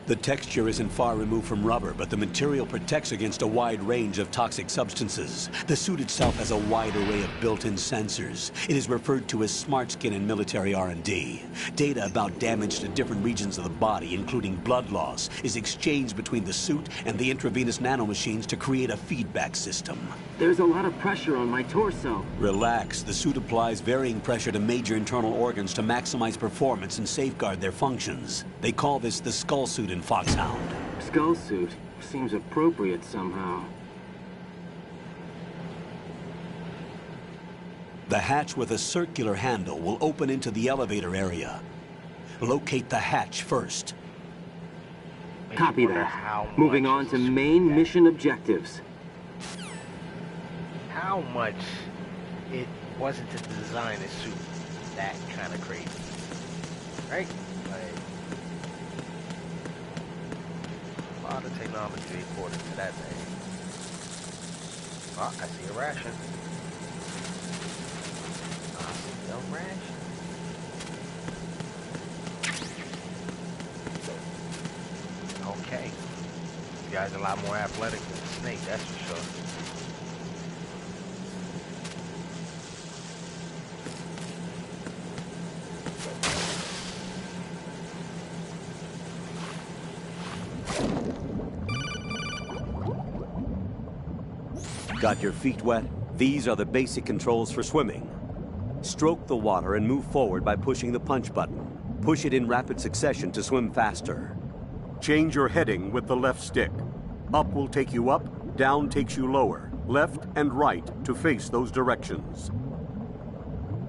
The texture isn't far removed from rubber, but the material protects against a wide range of toxic substances. The suit itself has a wide array of built-in sensors. It is referred to as smart skin in military R&D. Data about damage to different regions of the body, including blood loss, is exchanged between the suit and the intravenous nanomachines to create a feedback system. There's a lot of pressure on my torso. Relax. The suit applies varying pressure to major internal organs to maximize performance and safeguard their functions. They call this the skull suit in Foxhound. Skull suit seems appropriate somehow. The hatch with a circular handle will open into the elevator area. Locate the hatch first. Copy that. Moving on to main mission objectives. How much it wasn't to design a suit that kind of crazy, right? Like, a lot of technology they poured into that thing. Oh, I see a ration. I see a ration. Okay. This guy's a lot more athletic than the snake, that's for sure. Got your feet wet? These are the basic controls for swimming. Stroke the water and move forward by pushing the punch button. Push it in rapid succession to swim faster. Change your heading with the left stick. Up will take you up, down takes you lower, left and right to face those directions.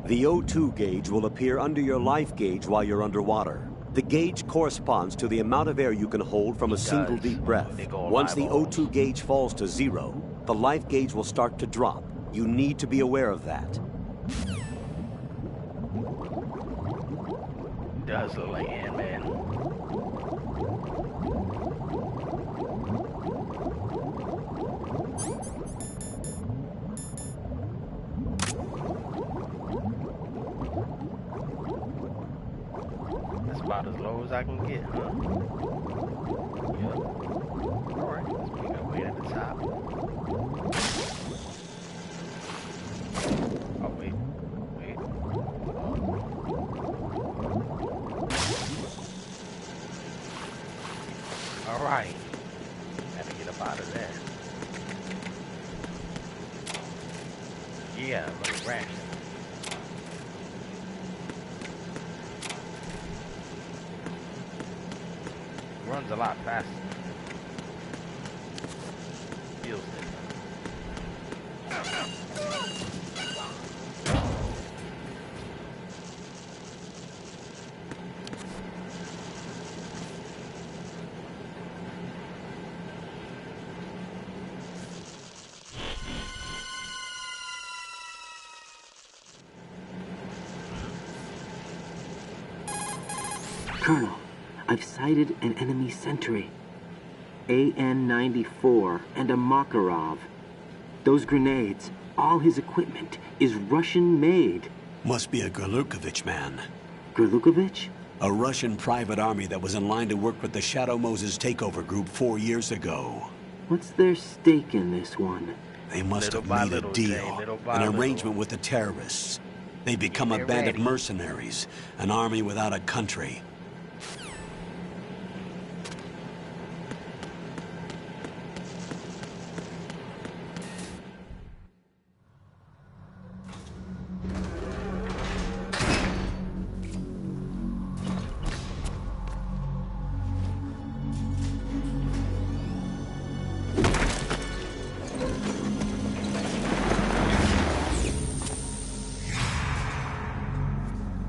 The O2 gauge will appear under your life gauge while you're underwater. The gauge corresponds to the amount of air you can hold from a single deep breath. Once the O2 gauge falls to 0, the life gauge will start to drop. You need to be aware of that. Does look like Ant-Man. That's about as low as I can get, huh? Yep. Alright, let's make our way to the top. Oh, wait. Wait. Alright. Have to get up out of there. Yeah, another ration. Runs a lot faster. Feels it. Colonel, I've sighted an enemy sentry. AN-94 and a Makarov. Those grenades, all his equipment, is Russian-made. Must be a Gurlukovich man. Gurlukovich? A Russian private army that was in line to work with the Shadow Moses takeover group 4 years ago. What's their stake in this one? They must have made a deal, an arrangement with the terrorists. They become a band of mercenaries, an army without a country.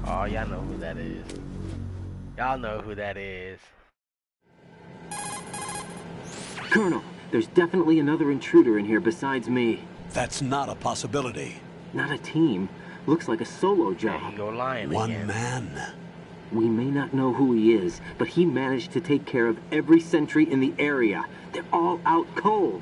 Oh, y'all know who that is. Y'all know who that is. Colonel, there's definitely another intruder in here besides me. That's not a possibility. Not a team. Looks like a solo job. There you go lying One again. man. We may not know who he is, but he managed to take care of every sentry in the area. They're all out cold.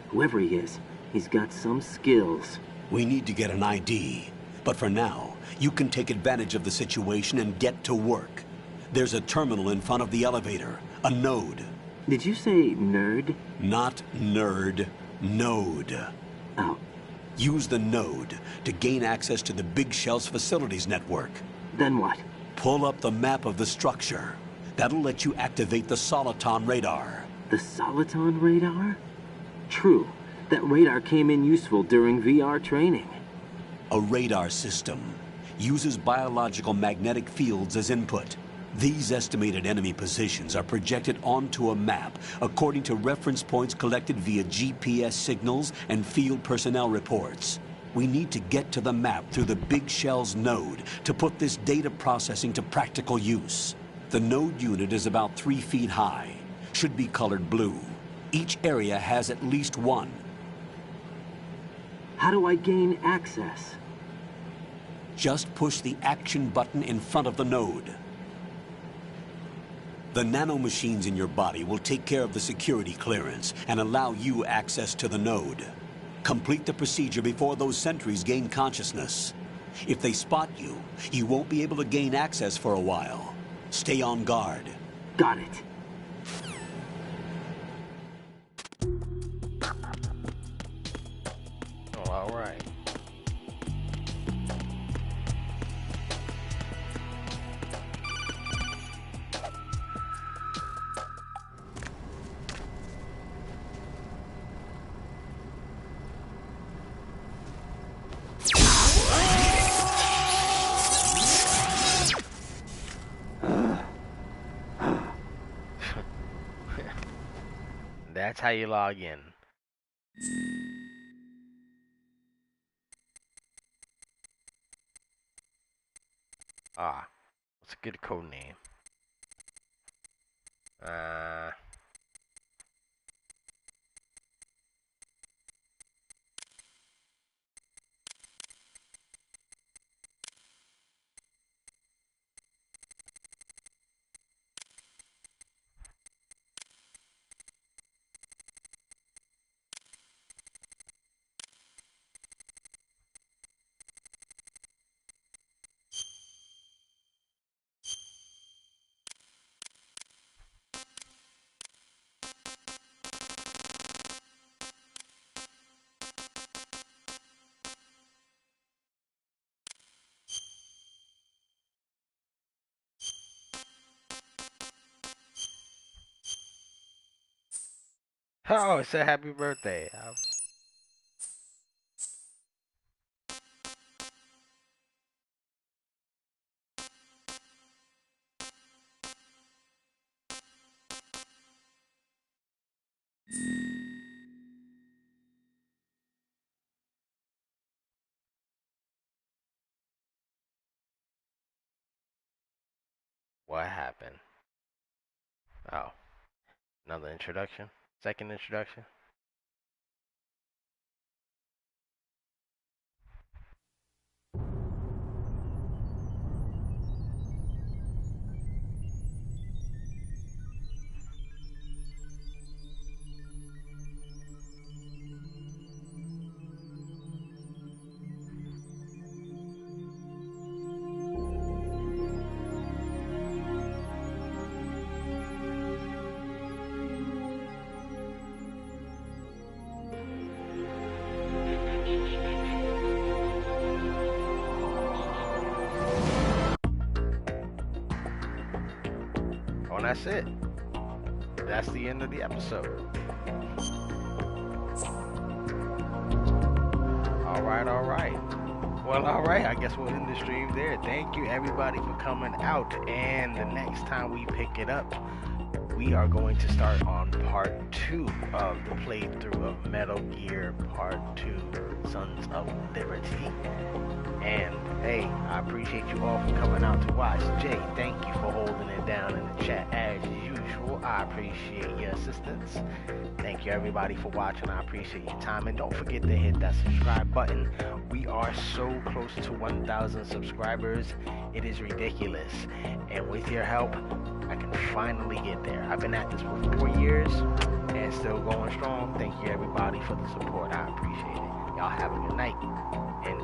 Whoever he is, he's got some skills. We need to get an ID. But for now, you can take advantage of the situation and get to work. There's a terminal in front of the elevator. A node. Did you say nerd? Not nerd. Node. Oh. Use the node to gain access to the Big Shell's facilities network. Then what? Pull up the map of the structure. That'll let you activate the Soliton radar. The Soliton radar? True. That radar came in useful during VR training. A radar system uses biological magnetic fields as input. These estimated enemy positions are projected onto a map according to reference points collected via GPS signals and field personnel reports. We need to get to the map through the Big Shell's node to put this data processing to practical use. The node unit is about 3 feet high, should be colored blue. Each area has at least one. How do I gain access? Just push the action button in front of the node. The nanomachines in your body will take care of the security clearance and allow you access to the node. Complete the procedure before those sentries gain consciousness. If they spot you, you won't be able to gain access for a while. Stay on guard. Got it. Oh, all right. That's how you log in. Ah, what's a good code name? Oh, it said happy birthday. What happened? Oh, another introduction? Second introduction? And that's it. That's the end of the episode. All right. Well, all right. I guess we'll end the stream there. Thank you, everybody, for coming out. And the next time we pick it up, we are going to start on part 2 of the playthrough of Metal Gear Part 2, Sons of Liberty. And hey, I appreciate you all for coming out to watch. Jay, thank you for holding it down in the chat as usual. I appreciate your assistance. Thank you everybody for watching. I appreciate your time. And don't forget to hit that subscribe button. We are so close to 1,000 subscribers. It is ridiculous. And with your help, I can finally get there. I've been at this for 4 years and still going strong. Thank you everybody for the support. I appreciate it. Y'all have a good night. And